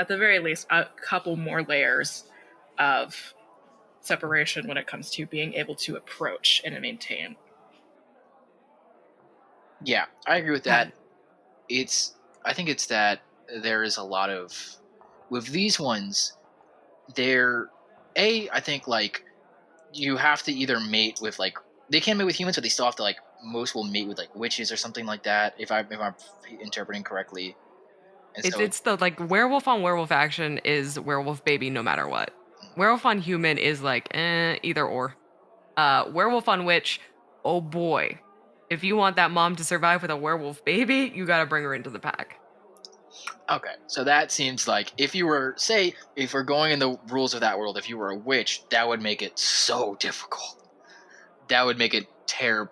the very least a couple more layers of separation when it comes to being able to approach and maintain. Yeah, I agree with that. I think it's that there is a lot of, with these ones, I think like you have to either mate with like, they can mate with humans, but they still have to like, most will mate with like witches or something like that, if I'm interpreting correctly. And It's the like werewolf on werewolf action is werewolf baby no matter what. Werewolf on human is like either or. Werewolf on witch, oh boy. If you want that mom to survive with a werewolf baby, you gotta bring her into the pack. Okay, so that seems like if we're going in the rules of that world, if you were a witch, that would make it so difficult. That would make it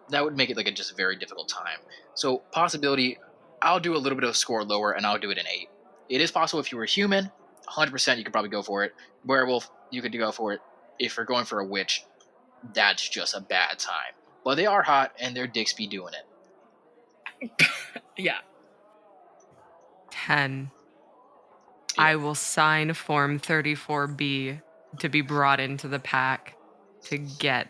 That would make it like a just very difficult time. So possibility, I'll do a little bit of score lower, and I'll do it an 8. It is possible if you were human, 100% you could probably go for it. Werewolf, you could go for it. If you're going for a witch, that's just a bad time. But they are hot, and their dicks be doing it. Yeah. 10. Yeah. I will sign Form 34B to be brought into the pack to get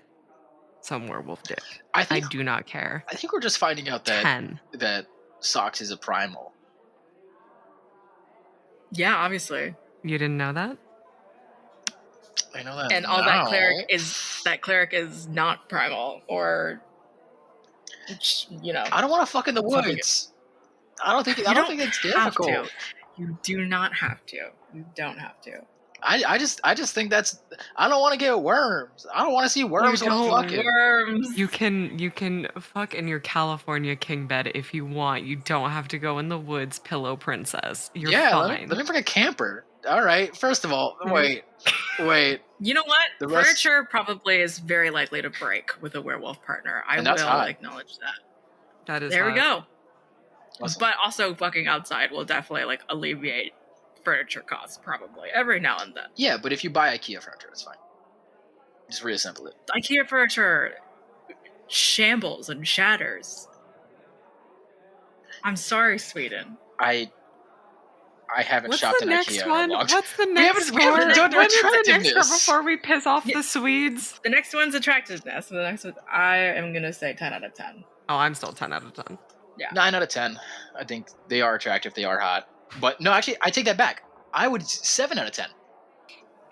some werewolf dick. I do not care. I think we're just finding out that 10. that Sox is a primal. Yeah, obviously. You didn't know that? I know that. And all now. that cleric is not primal, or I don't want to fuck in the woods. I don't think it's difficult. You do not have to. You don't have to. I just think that's. I don't want to get worms. I don't want to see worms when I'm fucking. Worms. You can fuck in your California king bed if you want. You don't have to go in the woods, pillow princess. You're Yeah, fine. let me bring a camper. All right. First of all, wait. You know what? The rest- Furniture probably is very likely to break with a werewolf partner. I And will that's hot. acknowledge that. That is There we hot. go. Awesome. But also fucking outside will definitely like alleviate furniture costs probably every now and then. Yeah, but if you buy IKEA furniture, it's fine. Just reassemble it. IKEA furniture shambles and shatters. I'm sorry, Sweden. I haven't What's shopped the in next IKEA one? in a long time. What's the next we haven't score? done What is the next attractiveness. score before we piss off Yeah. the Swedes? The next one's attractiveness. The next one, I am gonna say 10 out of 10. Oh, I'm still 10 out of 10. 9 out of 10. I think they are attractive. They are hot. But no, actually, I take that back. I would 7 out of 10.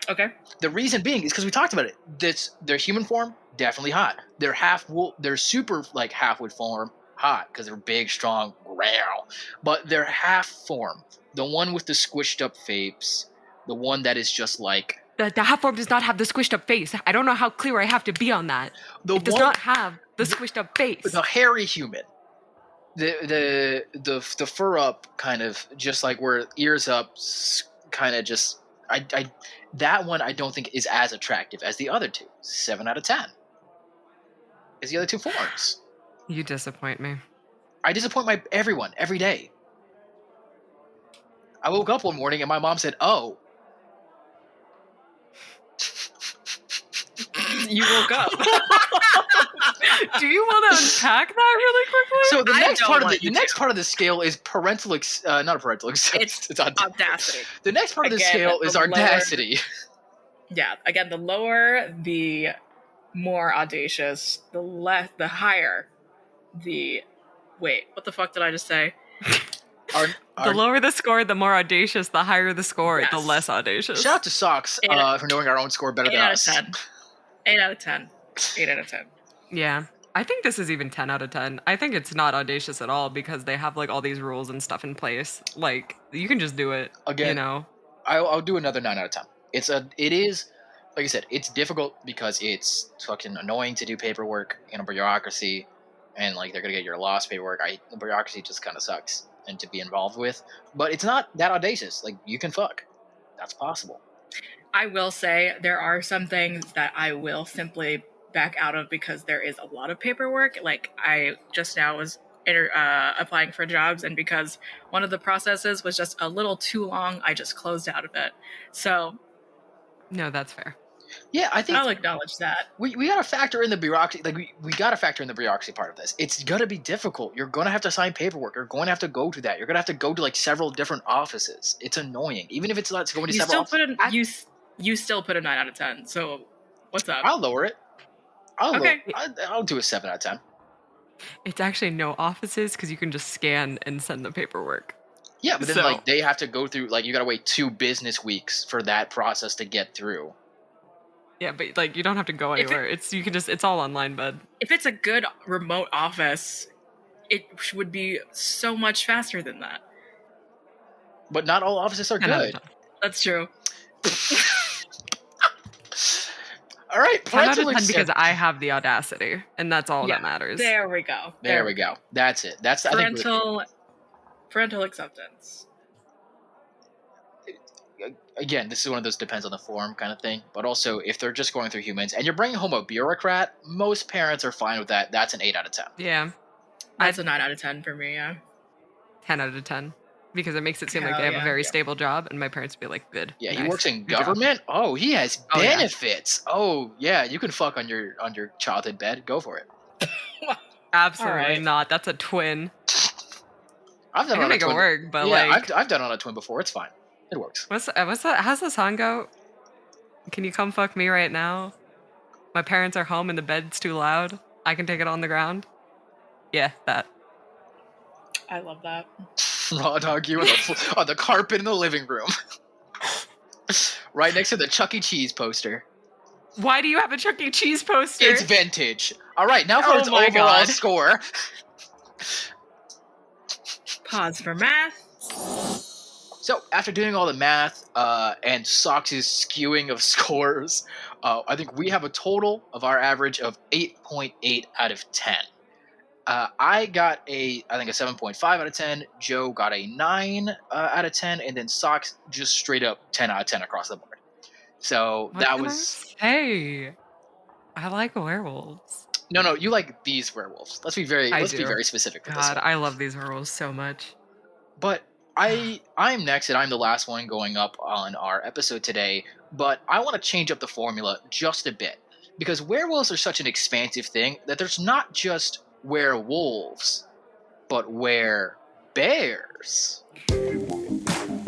Okay. The reason being is because we talked about it. Their human form, definitely hot. Their super like half-wood form, hot because they're big, strong, growl. But their half form, the one with the squished up face, the one that is just like The half form does not have the squished up face. I don't know how clear I have to be on that. It does not have the squished up face. the hairy human. The fur up kind of just like where ears up kind of just I that one I don't think is as attractive as the other two. 7 out of 10 is the other two forms. You disappoint me. I disappoint everyone every day. I woke up one morning and my mom said, "Oh." You woke up. Do you want to unpack that really quickly? So the I next don't part of want the you next to. part of the scale is parental not a parental acceptance. It's Audacity. The next part of the Again, scale is the lower- audacity. Yeah, again, the lower, the more audacious, the higher, the... Wait, what the fuck did I just say? The lower the score, the more audacious. The higher the score, the Yes. less audacious. Shout out to Socks for knowing our own score better 8 than out us. of 10. 8 out of 10. 8 out of 10. Yeah. I think this is even 10 out of 10. I think it's not audacious at all because they have like all these rules and stuff in place. Like you can just do it. Again, you know. I'll do another 9 out of 10. It is like I said, it's difficult because it's fucking annoying to do paperwork in a bureaucracy, and like they're gonna get your lost paperwork. The bureaucracy just kind of sucks and to be involved with, but it's not that audacious. Like you can fuck, that's possible. I will say there are some things that I will simply back out of because there is a lot of paperwork. Like I just now was applying for jobs, and because one of the processes was just a little too long, I just closed out of it. So No, that's fair. Yeah, I think I'll acknowledge that. we gotta factor in the bureaucracy. Like we gotta factor in the bureaucracy part of this. It's gonna be difficult. You're gonna have to sign paperwork. You're going to have to go to that. You're gonna have to go to like several different offices. It's annoying, even if it's not going to You several. you still put a 9 out of 10. So what's up? I'll lower it. Okay. I'll do a 7 out of 10. It's actually no offices because you can just scan and send the paperwork. Yeah, but then So- like they have to go through like you gotta wait 2 business weeks for that process to get through. Yeah, but like you don't have to go If it- anywhere. It's all online, bud. If it's a good remote office, it would be so much faster than that. But not all offices are 10 out of good. 10. That's true. All right, 10 out of parental 10 because accept- I have the audacity, and that's all Yeah, that matters. There we go. There we go. That's it. That's I think Parental acceptance. again, this is one of those depends on the form kind of thing. But also, if they're just going through humans and you're bringing home a bureaucrat, most parents are fine with that. That's an 8 out of 10. Yeah, That's a 9 out of 10 for me, yeah. 10 out of 10 because it makes it seem like Hell they have a yeah. very stable job, and my parents would be like, "Good." Yeah, he nice, works in good job." government. Oh, he has Oh, yeah. benefits. Oh, yeah, you can fuck on your childhood bed. Go for it. Absolutely Alright. not. That's a twin. I've I done can it on a make it twin. work, but Yeah, like, I've done it on a twin before. It's fine. It works. what's that? How's the song go? Can you come fuck me right now? My parents are home and the bed's too loud. I can take it on the ground. Yeah, that. I love that. Raw dog you on the carpet in the living room. Right next to the Chuck E. Cheese poster. Why do you have a Chuck E. Cheese poster? It's vintage. All right, now for Oh its my overall God. score. Pause for math. So after doing all the math and Sox' skewing of scores, I think we have a total of our average of 8.8 out of 10. I got I think a 7.5 out of 10. Joe got a 9 out of 10, and then Sox just straight up 10 out of 10 across the board. So What that can I was say? I like werewolves. no. You like these werewolves. Let's be very do. specific with this God, one. I love these werewolves so much. But I'm next, and I'm the last one going up on our episode today. But I want to change up the formula just a bit because werewolves are such an expansive thing that there's not just werewolves, but werebears.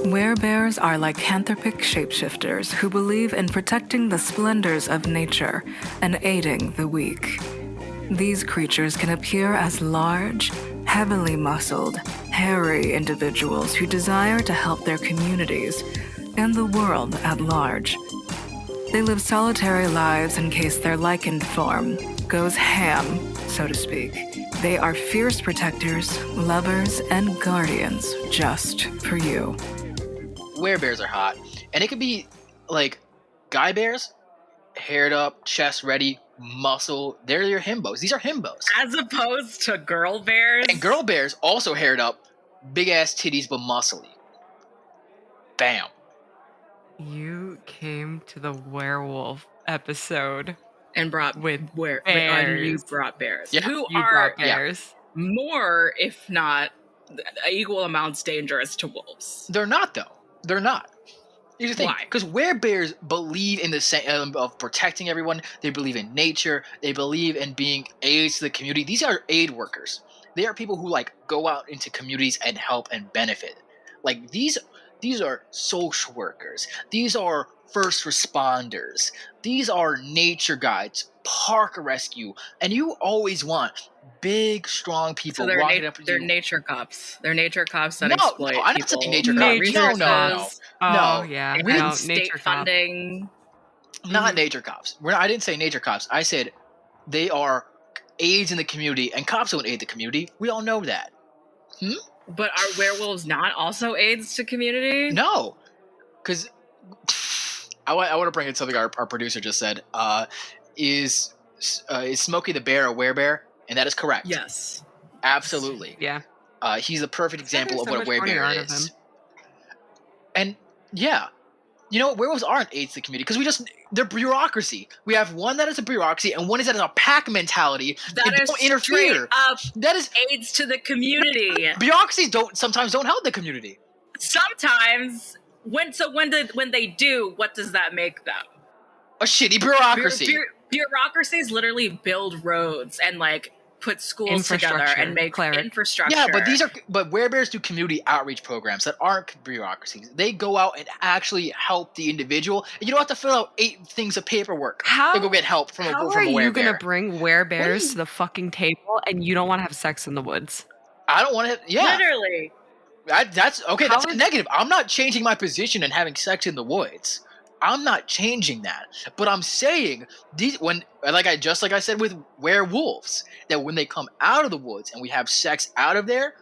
Werebears are lycanthropic shapeshifters who believe in protecting the splendors of nature and aiding the weak. These creatures can appear as large, heavily muscled, hairy individuals who desire to help their communities and the world at large. They live solitary lives in case their lichened form goes ham, so to speak. They are fierce protectors, lovers, and guardians just for you. Werebears are hot, and it could be like guy bears, haired up, chest ready, muscle. They're your himbos. These are himbos. As opposed to girl bears. And girl bears also haired up, big ass titties but muscly. Bam. You came to the werewolf episode And brought with and you bears. brought bears. Yeah, Who You are brought bears. more, if not equal amounts dangerous to wolves. They're not though. They're not. Here's the thing, Why? because werebears believe in the same of protecting everyone. They believe in nature. They believe in being aids to the community. These are aid workers. They are people who like go out into communities and help and benefit. Like these are social workers. These are first responders. These are nature guides, park rescue, and you always want big, strong people So they're, walking up to they're you. nature cops. They're nature cops that No, exploit I'm not people. saying nature without cops. No, resources, Oh, No, yeah. and we didn't state nature cop. funding. Not nature cops. I didn't say nature cops. I said they are aides in the community, and cops don't aid the community. We all know that. But are werewolves not also aids to community? No, because I want to bring in something our producer just said. Is Smokey the Bear a werebear? And that is correct. Yes. Absolutely. Yeah. He's a perfect example of There's what so a much funny art werebear of is. him. And yeah, you know, werewolves aren't aids to the community because they're bureaucracy. We have one that is a bureaucracy and one is that is a pack mentality. That and is don't interfere. straight up That is aids to the community. bureaucracies sometimes don't help the community. Sometimes when they do, what does that make them? A shitty bureaucracy. Bureaucracies literally build roads and like put schools together Infrastructure, and make Claire. infrastructure. Yeah, but werebears do community outreach programs that aren't bureaucracies. They go out and actually help the individual, and you don't have to fill out 8 things of paperwork to go get help from a How from are a you werebear. gonna bring werebears to the fucking table and you don't want to have sex in the woods? I don't want to. Yeah, Literally. that's okay. How That's a is- negative. I'm not changing my position and having sex in the woods. I'm not changing that. But I'm saying like I said with werewolves, that when they come out of the woods and we have sex out of there,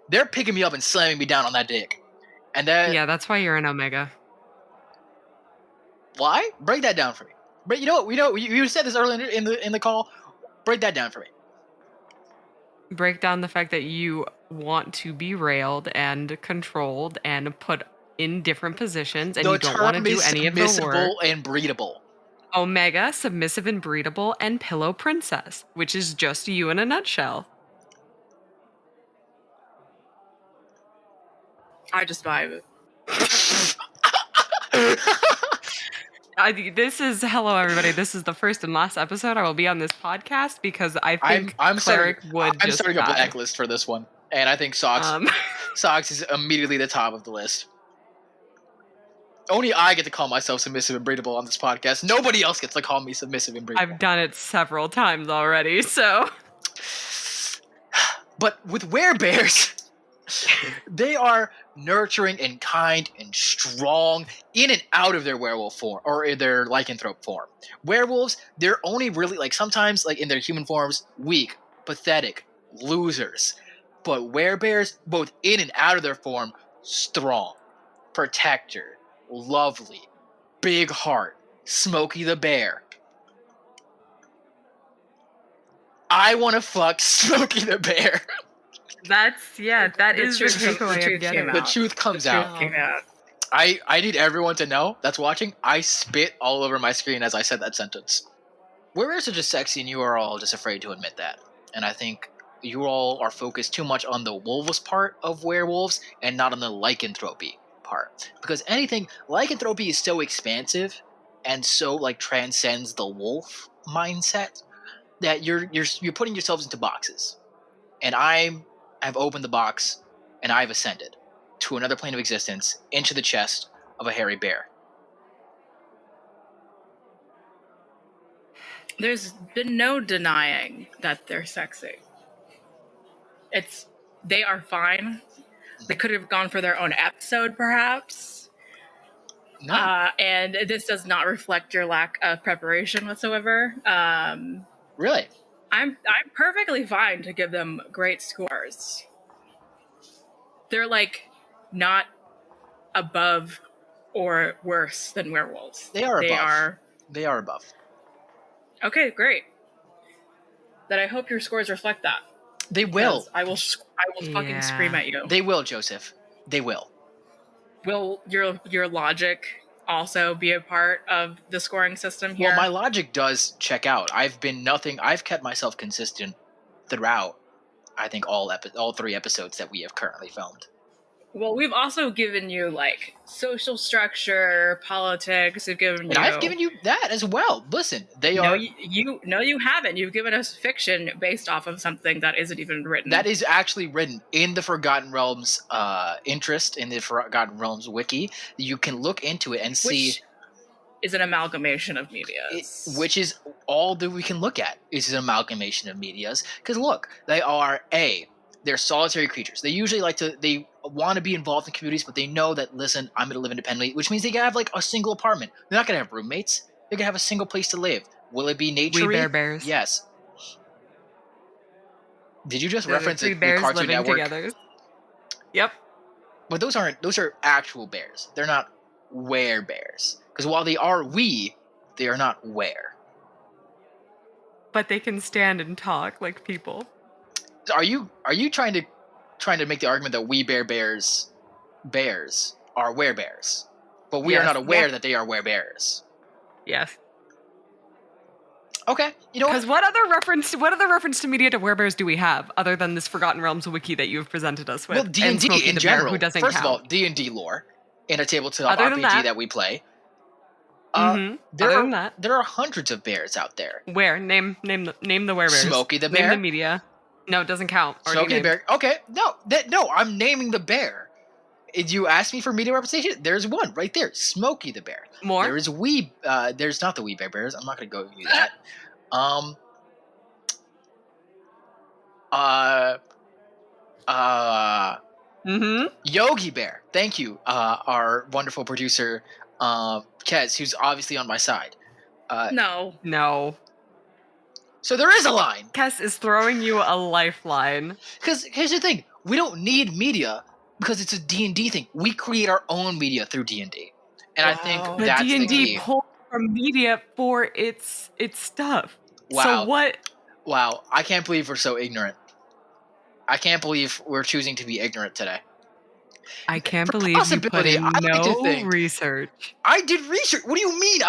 they're picking me up and slamming me down on that dick. And that Yeah, that's why you're an omega. why? Break that down for me. But you know, you said this earlier in the call. Break that down for me. Break down the fact that you want to be railed and controlled and put in different positions and The you don't want to term do is any of the work. submissible and breedable. Omega, submissive and breedable, and pillow princess, which is just you in a nutshell. I just vibe. Hello everybody. This is the first and last episode I will be on this podcast because I think I'm Cleric would I'm just starting a die. blacklist for this one, and I think Socks is immediately the top of the list. Only I get to call myself submissive and breedable on this podcast. Nobody else gets to call me submissive and breedable. I've done it several times already, so But with werebears, they are nurturing and kind and strong in and out of their werewolf form or in their lycanthrope form. Werewolves, they're only really like sometimes like in their human forms weak, pathetic, losers. but werebears, both in and out of their form, strong, protector, lovely, big heart, Smokey the Bear. I want to fuck Smokey the Bear. That The is the truth- the takeaway truth I'm getting. came The out. truth comes The truth out. came out. I need everyone to know that's watching, I spit all over my screen as I said that sentence. Werebears are just sexy, and you are all just afraid to admit that. And I think you all are focused too much on the wolves part of werewolves and not on the lycanthropy part. Because lycanthropy is so expansive and so like transcends the wolf mindset that you're putting yourselves into boxes. And I've opened the box and I've ascended to another plane of existence into the chest of a hairy bear. There's been no denying that they're sexy. They are fine. They could have gone for their own episode, perhaps. No, And this does not reflect your lack of preparation whatsoever. really. I'm perfectly fine to give them great scores. They're like not above or worse than werewolves. They are They above. are They are above. okay. Great. Then I hope your scores reflect that. They will. I will fucking scream at you. They will, Joseph. They will. Will your logic also be a part of the scoring system here? Well, my logic does check out. I've kept myself consistent throughout, I think, all 3 episodes that we have currently filmed. Well, we've also given you like social structure, politics. We've given you, And I've given you that as well. Listen, No, you haven't. You've given us fiction based off of something that isn't even written. that is actually written in the Forgotten Realms interest, in the Forgotten Realms wiki. You can look into it and see, which is an amalgamation of media. which is all that we can look at is an amalgamation of medias. Because look, they're solitary creatures. They usually they want to be involved in communities, but they know that, listen, I'm going to live independently, which means they can have like a single apartment. They're not going to have roommates. They're going to have a single place to live. Will it be nature? We Bear Bears. Yes. Did you just They're reference three the bears Cartoon living Network? together. Yep. But those are actual bears. They're not werebears. Because while they are they are not were. But they can stand and talk like people. So are you trying to make the argument that we bears are werebears, but we are Yes. not aware Yeah. that they are werebears? Yes. Okay, you know Because what other reference to media to werebears do we have other than this Forgotten Realms wiki that you have presented us with? Well, and D&D Smokey in the Bear, general. who doesn't First count. of all, D&D lore in a tabletop Other than RPG that- that we play. Other than that, There are hundreds of bears out there. where name the werebears. Smokey the Name Bear? the media. No, it doesn't count. Already Smokey the named. Bear. Okay, no, I'm naming the bear. Did you ask me for media representation? There's one right there, Smokey the Bear. More. There is there's not the Wee Bear Bears. I'm not gonna go do that. Yogi Bear. Thank you, our wonderful producer, Kez, who's obviously on my side. No. So there is a line. Kess is throwing you a lifeline. Because here's the thing: we don't need media because it's a D&D thing. We create our own media through D&D, and I think Wow. But that's the D&D key. pulls from media for its stuff. Wow. So what? Wow, I can't believe we're so ignorant. I can't believe we're choosing to be ignorant today. I can't For believe you put possibility, in I like to no think- research. I did research. What do you mean?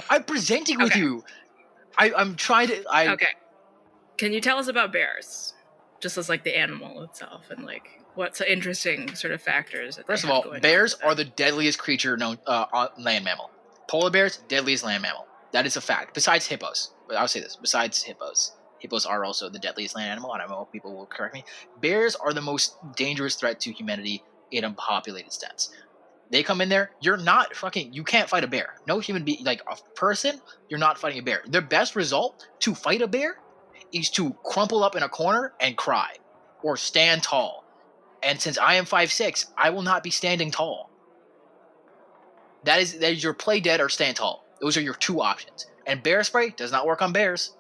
I'm presenting with Okay. you. I'm trying to. Okay. Can you tell us about bears? Just as like the animal itself and like what's the interesting sort of factors that they First of have all, going on bears with them? are the deadliest creature known land mammal. Polar bears, deadliest land mammal. That is a fact. Besides hippos, but I'll say this: besides hippos, hippos are also the deadliest land animal. I don't know if people will correct me. Bears are the most dangerous threat to humanity in a populated sense. They come in there, you can't fight a bear. No human being, like a person, you're not fighting a bear. The best result to fight a bear is to crumple up in a corner and cry, or stand tall. And since I am 5'6", I will not be standing tall. That is your play dead or stand tall. Those are your two options. And bear spray does not work on bears.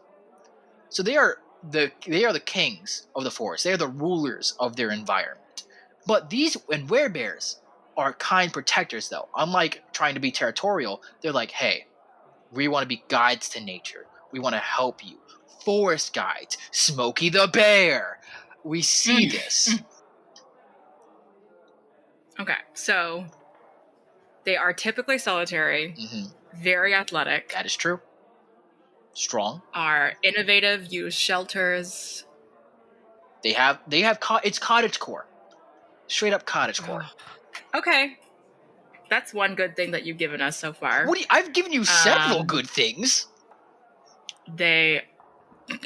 So they are they are the kings of the forest. They are the rulers of their environment. But these and werebears are kind protectors, though. Unlike trying to be territorial, they're like, hey, we want to be guides to nature. We want to help you. Forest guides. Smokey the Bear. We see this. Okay, so they are typically solitary, very athletic. That is true. Strong. Are innovative, use shelters. It's cottagecore. Straight up cottagecore. Okay. That's one good thing that you've given us so far. I've given you several good things. They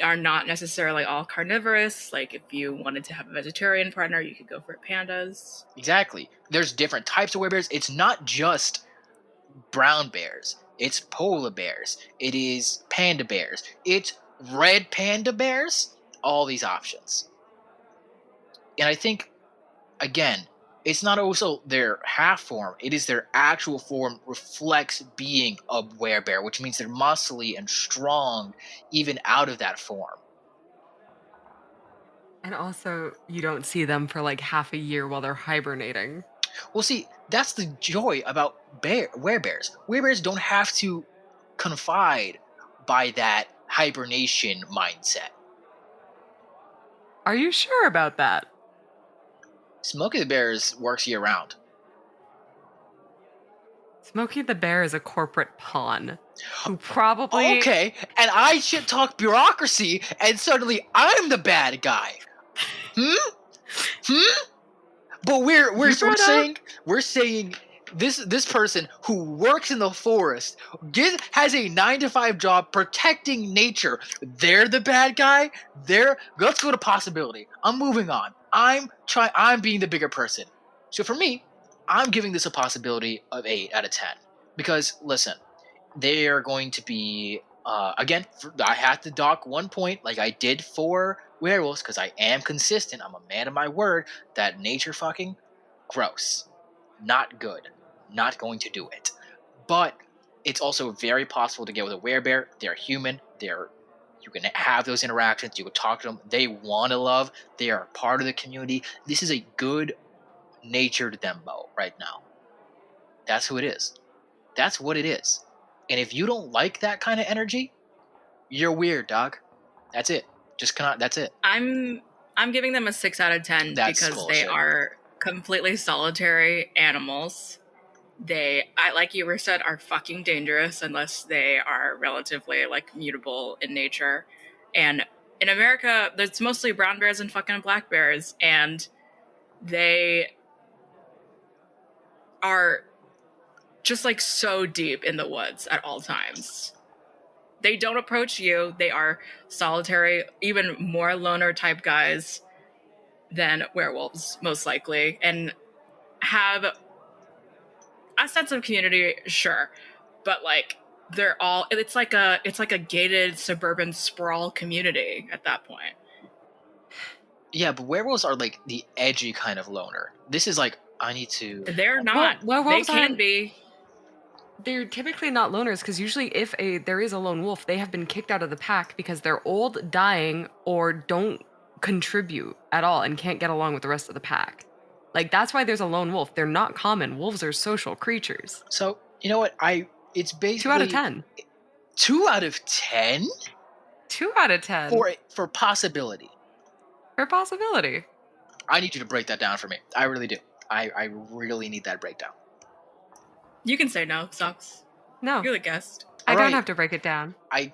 are not necessarily all carnivorous. Like, if you wanted to have a vegetarian partner, you could go for pandas. Exactly. There's different types of werebears. It's not just brown bears. It's polar bears. It is panda bears. It's red panda bears. All these options. And I think, again, it's not also their half form. It is their actual form reflects being a werebear, which means they're muscly and strong even out of that form. And also, you don't see them for like half a year while they're hibernating. Well, see, that's the joy about werebears. Werebears don't have to confide by that hibernation mindset. Are you sure about that? Smokey the Bears works year round. Smokey the Bear is a corporate pawn who probably... Okay, and I shit talk bureaucracy, and suddenly I'm the bad guy. But we're saying this person who works in the forest has a 9-to-5 job protecting nature. They're the bad guy. Let's go to possibility. I'm moving on. I'm being the bigger person. So for me, I'm giving this a possibility of 8 out of 10 because listen, they are going to be again. I have to dock 1 point like I did for werewolves because I am consistent. I'm a man of my word. That nature fucking gross, not good, not going to do it. But it's also very possible to get with a werebear. They're human. You can have those interactions. You can talk to them. They want to love. They are part of the community. This is a good natured dembo right now. That's who it is. That's what it is. And if you don't like that kind of energy, you're weird, dog. That's it. That's it. I'm giving them a 6 out of 10 because bullshit. They are completely solitary animals. Like you were said, are fucking dangerous unless they are relatively like mutable in nature. And in America, there's mostly brown bears and fucking black bears, and they are just like so deep in the woods at all times. They don't approach you. They are solitary, even more loner type guys than werewolves, most likely, and have a sense of community, sure, but like it's like a gated suburban sprawl community at that point. Yeah, but werewolves are like the edgy kind of loner. This is like I need to. They're not. They can be. They're typically not loners because usually if there is a lone wolf, they have been kicked out of the pack because they're old, dying, or don't contribute at all and can't get along with the rest of the pack. Like, that's why there's a lone wolf. They're not common. Wolves are social creatures. So, you know what? It's basically 2 out of 10. 2 out of 10? 2 out of 10. For possibility. For possibility. I need you to break that down for me. I really do. I really need that breakdown. You can say no, sucks. No. You're the guest. I don't have to break it down. I'm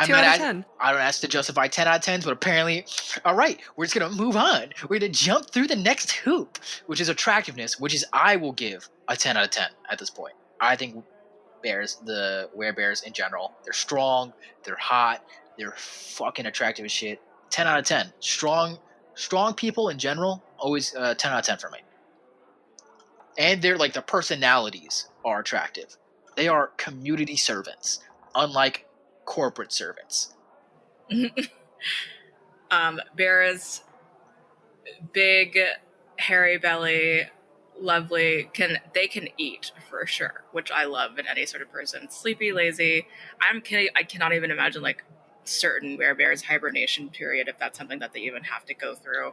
2 out of 10. I don't ask to justify 10 out of 10s, but apparently, all right, we're just going to move on. We're going to jump through the next hoop, which is attractiveness, which is I will give a 10 out of 10 at this point. I think the werebears in general, they're strong, they're hot, they're fucking attractive as shit. 10 out of 10. Strong people in general, always 10 out of 10 for me. And they're like, the personalities are attractive. They are community servants, unlike corporate servants. Bears, big, hairy belly, lovely. They can eat for sure, which I love in any sort of person. Sleepy, lazy. I cannot even imagine like certain bears hibernation period, if that's something that they even have to go through.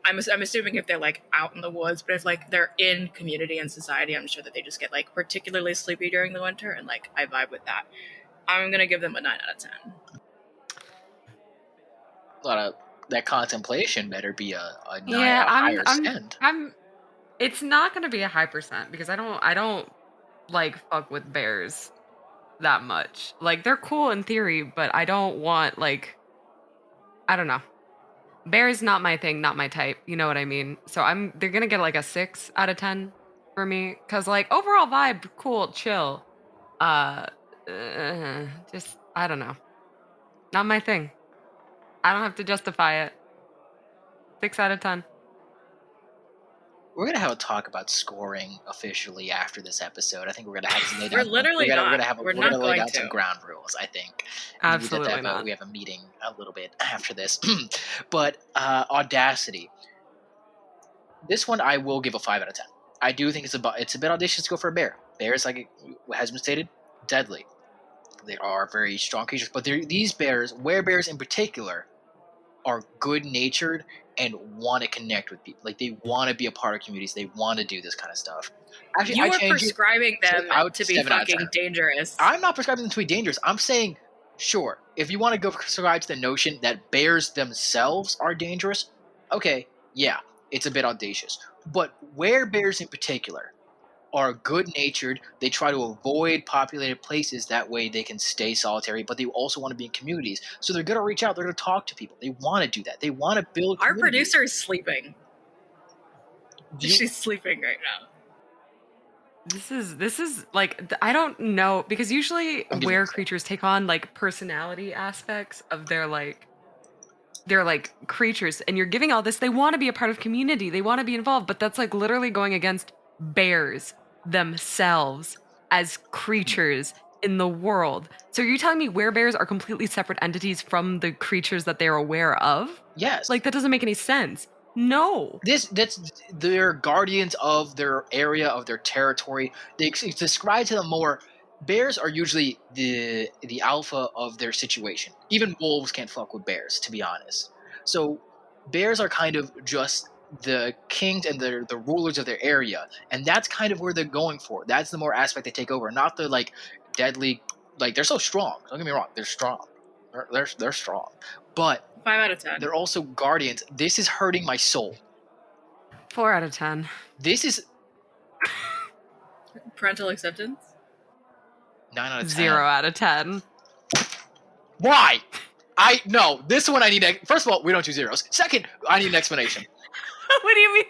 I'm assuming if they're like out in the woods, but if like they're in community and society, I'm sure that they just get like particularly sleepy during the winter, and like I vibe with that. I'm gonna give them a 9 out of 10. A lot of that contemplation better be a 9, Yeah, a higher send. it's not gonna be a high percent because I don't like fuck with bears that much. Like they're cool in theory, but I don't want like I don't know. Bears not my thing, not my type. You know what I mean? So they're gonna get like a 6 out of 10 for me. Cause like overall vibe, cool, chill. Uh, just I don't know. Not my thing. I don't have to justify it. 6 out of 10. We're gonna have a talk about scoring officially after this episode. I think we're gonna have to lay We're down. literally We're not. gonna We're not lay down going some to. ground rules. I think. Absolutely not. We have a meeting a little bit after this, but Audacity. This one I will give a 5 out of 10. I do think it's a bit audacious to go for a bear. Bears, like has been stated, deadly. They are very strong creatures, but these bears, werebears in particular, are good-natured and want to connect with people. Like they want to be a part of communities. They want to do this kind of stuff. Actually, You are prescribing them to be 7 out of 10. fucking dangerous. I'm not prescribing them to be dangerous. I'm saying, sure, if you want to go prescribe to the notion that bears themselves are dangerous, okay, yeah, it's a bit audacious. But werebears in particular are good-natured. They try to avoid populated places. That way they can stay solitary, but they also want to be in communities. So they're going to reach out. They're going to talk to people. They want to do that. They want to build Our communities. producer is sleeping. She's sleeping right now. This is like I don't know because usually I'm giving were it a creatures take on like personality aspects of their like they're like creatures and you're giving all this they want to be a part of community, they want to be involved, but that's like literally going against bears themselves as creatures in the world. So you're telling me werebears are completely separate entities from the creatures that they're aware of? Yes. Like that doesn't make any sense. No. They're guardians of their area, of their territory. They describe to them more. Bears are usually the alpha of their situation. Even wolves can't fuck with bears, to be honest. So bears are kind of just the kings and the rulers of their area, and that's kind of where they're going for. That's the more aspect they take over, not the like deadly. Like they're so strong. Don't get me wrong, they're strong. They're strong, but 5 out of 10. they're also guardians. This is hurting my soul. 4 out of 10. This is Parental acceptance? 9 out of 10. 0 out of 10. Why? No. This one I need. First of all, we don't do zeros. Second, I need an explanation. What do you mean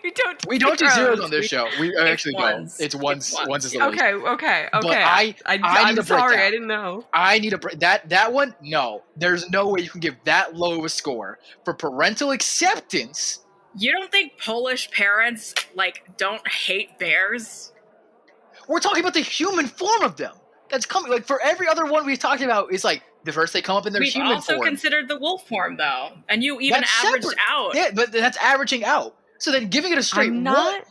we don't do zeros on this show. We actually ones. don't. It's ones. Ones is the least. Okay. But I I'm need a sorry, breakdown. I didn't know. I need that one. No, there's no way you can give that low of a score for parental acceptance. You don't think Polish parents like don't hate bears? We're talking about the human form of them. That's coming. Like for every other one we've talked about, is like the first they come up in their We've human also form. considered the wolf form though, and you even That's averaged separate. out. Yeah, but that's averaging out. So then giving it a straight I'm not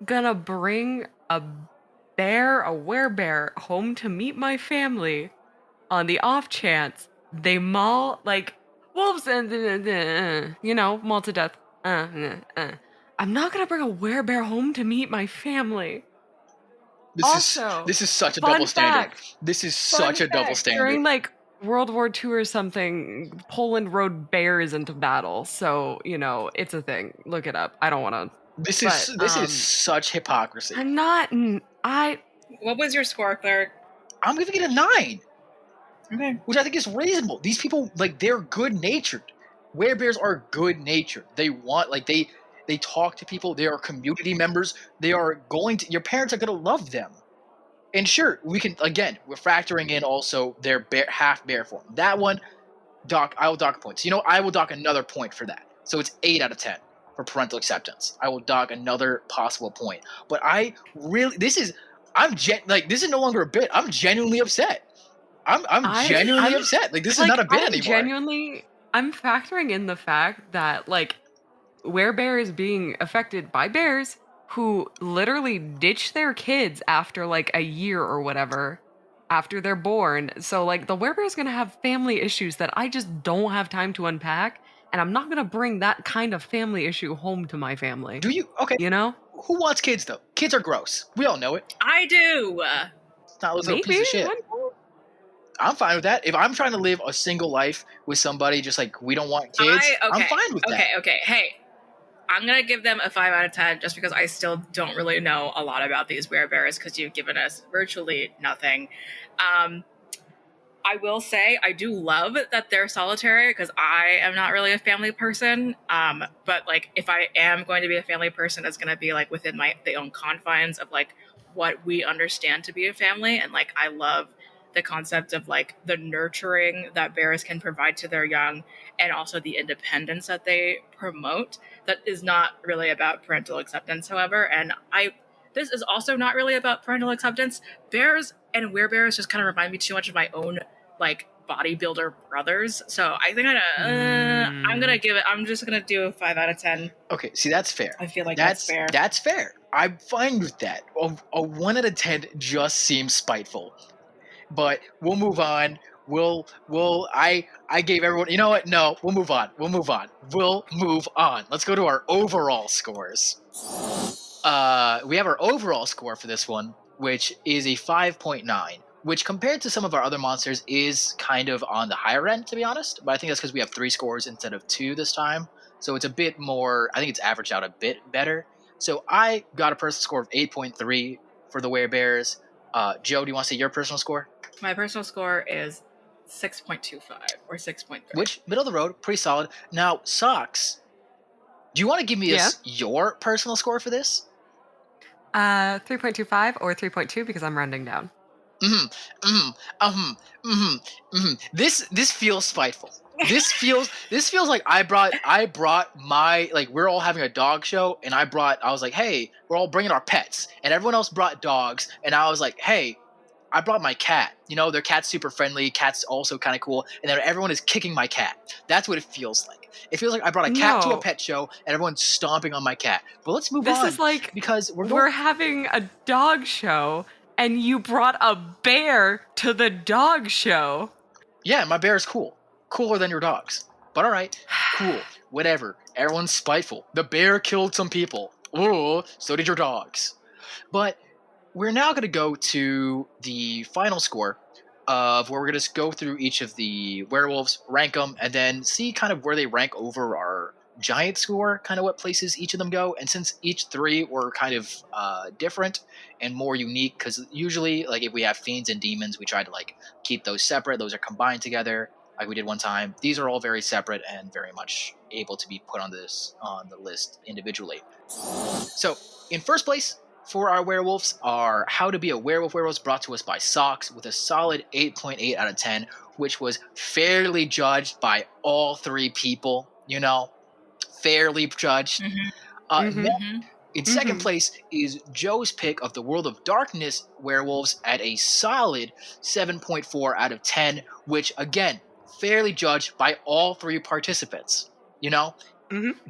gonna bring a werebear home to meet my family on the off chance they maul like wolves and maul to death. I'm not gonna bring a werebear home to meet my family. This is such a fun double standard. fact. This is Fun such a double fact, standard. During like World War II or something, Poland rode bears into battle. So, it's a thing. Look it up. I don't want to. This is such hypocrisy. I'm not. What was your score, Clerk? I'm giving it a 9. Okay. Which I think is reasonable. These people, like, they're good-natured. Werebears are good-natured. They want, like, they talk to people. They are community members. They are going to, your parents are going to love them. And sure, we can, again, we're factoring in also their half bear form. That one, I will dock points. I will dock another point for that. So it's 8 out of 10 for parental acceptance. I will dock another possible point. But this is no longer a bit. I'm genuinely upset. I'm genuinely upset. Like, this is not a bit anymore. I'm factoring in the fact that, like, werebears being affected by bears who literally ditch their kids after like a year or whatever after they're born. So like the werebear is going to have family issues that I just don't have time to unpack, and I'm not going to bring that kind of family issue home to my family. Do you? Okay. You know? Who wants kids though? Kids are gross. We all know it. I do. It's not those little Maybe piece of shit. one day. I'm fine with that. If I'm trying to live a single life with somebody, just like we don't want kids, I'm fine with that. Okay. Hey, I'm gonna give them a 5 out of 10 just because I still don't really know a lot about these werebears because you've given us virtually nothing. I will say I do love that they're solitary because I am not really a family person. But like if I am going to be a family person, it's gonna be like within the own confines of like what we understand to be a family. And like I love the concept of like the nurturing that bears can provide to their young and also the independence that they promote. That is not really about parental acceptance, however. And this is also not really about parental acceptance. Bears and werebears just kind of remind me too much of my own like bodybuilder brothers. So I think I'm just gonna do a 5 out of 10. Okay, see that's fair. I feel like that's fair. That's fair. I'm fine with that. A 1 out of 10 just seems spiteful. But we'll move on. I gave everyone, you know what? No, we'll move on. We'll move on. Let's go to our overall scores. We have our overall score for this one, which is a 5.9, which compared to some of our other monsters is kind of on the higher end, to be honest. But I think that's because we have 3 scores instead of 2 this time. So it's a bit more, I think it's averaged out a bit better. So I got a personal score of 8.3 for the werebears. Joe, do you want to say your personal score? My personal score is 6.25 or 6.3. Which, middle of the road, pretty solid. Now, Socks, do you want to give me your personal score for this? 3.25 or 3.2 because I'm rounding down. This feels spiteful. This feels like I brought my, like, we're all having a dog show, and I was like, hey, we're all bringing our pets, and everyone else brought dogs, and I was like, hey, I brought my cat. You know, their cat's super friendly. Cat's also kind of cool. And then everyone is kicking my cat. That's what it feels like. It feels like I brought a cat to a pet show and everyone's stomping on my cat. But let's move on. This is like because we're having a dog show and you brought a bear to the dog show. Yeah, my bear is cool. Cooler than your dogs. But all right, cool. Whatever. Everyone's spiteful. The bear killed some people. Oh, so did your dogs. But we're now going to go to the final score of where we're going to go through each of the werewolves, rank them, and then see kind of where they rank over our giant score, kind of what places each of them go. And since each 3 were kind of different and more unique, because usually, like, if we have fiends and demons, we try to, like, keep those separate. Those are combined together, like we did one time. These are all very separate and very much able to be put on the list individually. So, in first place, for our werewolves are How to Be a Werewolves brought to us by Socks with a solid 8.8 out of 10, which was fairly judged by all 3 people, you know, fairly judged. In second place is Joe's pick of the World of Darkness werewolves at a solid 7.4 out of 10, which again, fairly judged by all 3 participants, you know?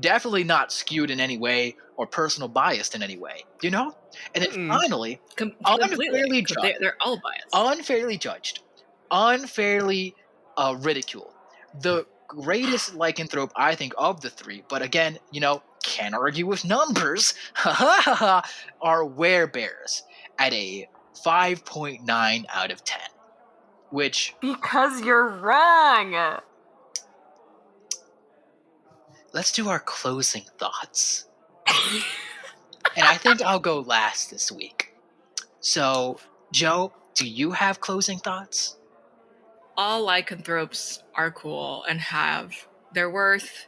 Definitely not skewed in any way or personal biased in any way, you know? And then finally, unfairly judged. They're all biased. Unfairly judged. Unfairly ridiculed. The greatest lycanthrope, I think, of the 3, but again, you know, can't argue with numbers, are werebears at a 5.9 out of 10. Which... Because you're wrong! Let's do our closing thoughts. And I think I'll go last this week. So, Joe, do you have closing thoughts? All lycanthropes are cool and have their worth,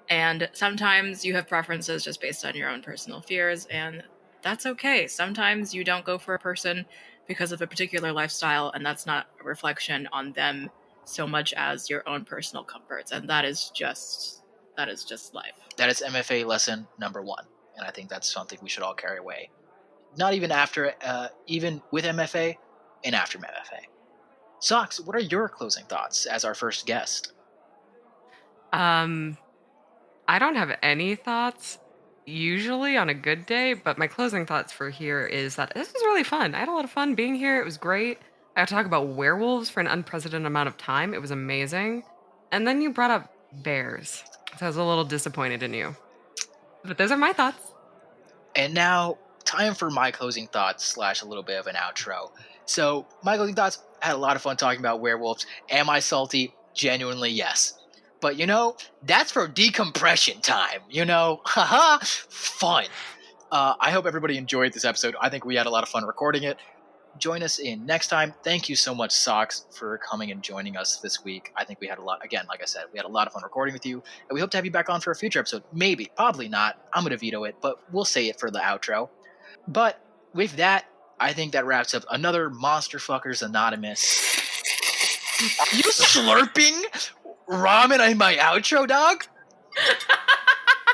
and sometimes you have preferences just based on your own personal fears, and that's okay. Sometimes you don't go for a person because of a particular lifestyle, and that's not a reflection on them so much as your own personal comforts, and that is just life. That is MFA lesson number 1, and I think that's something we should all carry away. Not even after, even with MFA and after MFA. Socks, what are your closing thoughts as our first guest? I don't have any thoughts usually on a good day, but my closing thoughts for here is that this was really fun. I had a lot of fun being here. It was great. I got to talk about werewolves for an unprecedented amount of time. It was amazing. And then you brought up bears. So I was a little disappointed in you. But those are my thoughts. And now, time for my closing thoughts / a little bit of an outro. So, my closing thoughts, I had a lot of fun talking about werewolves. Am I salty? Genuinely, yes. But that's for decompression time, Haha, fun. I hope everybody enjoyed this episode. I think we had a lot of fun recording it. Join us in next time. Thank you so much, Socks, for coming and joining us this week. I think we had a lot, again, like I said, we had a lot of fun recording with you, and we hope to have you back on for a future episode. Maybe, probably not. I'm going to veto it, but we'll say it for the outro. But with that, I think that wraps up another Monster Fuckers Anonymous. Are you slurping ramen in my outro, dog?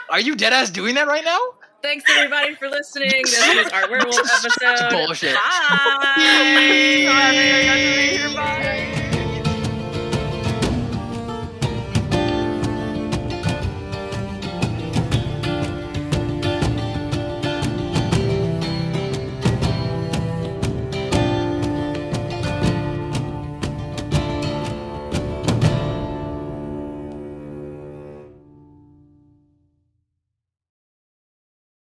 Are you deadass doing that right now? Thanks everybody for listening. This was our werewolf episode. Bullshit. Bye. So happy I got to be here. Bye.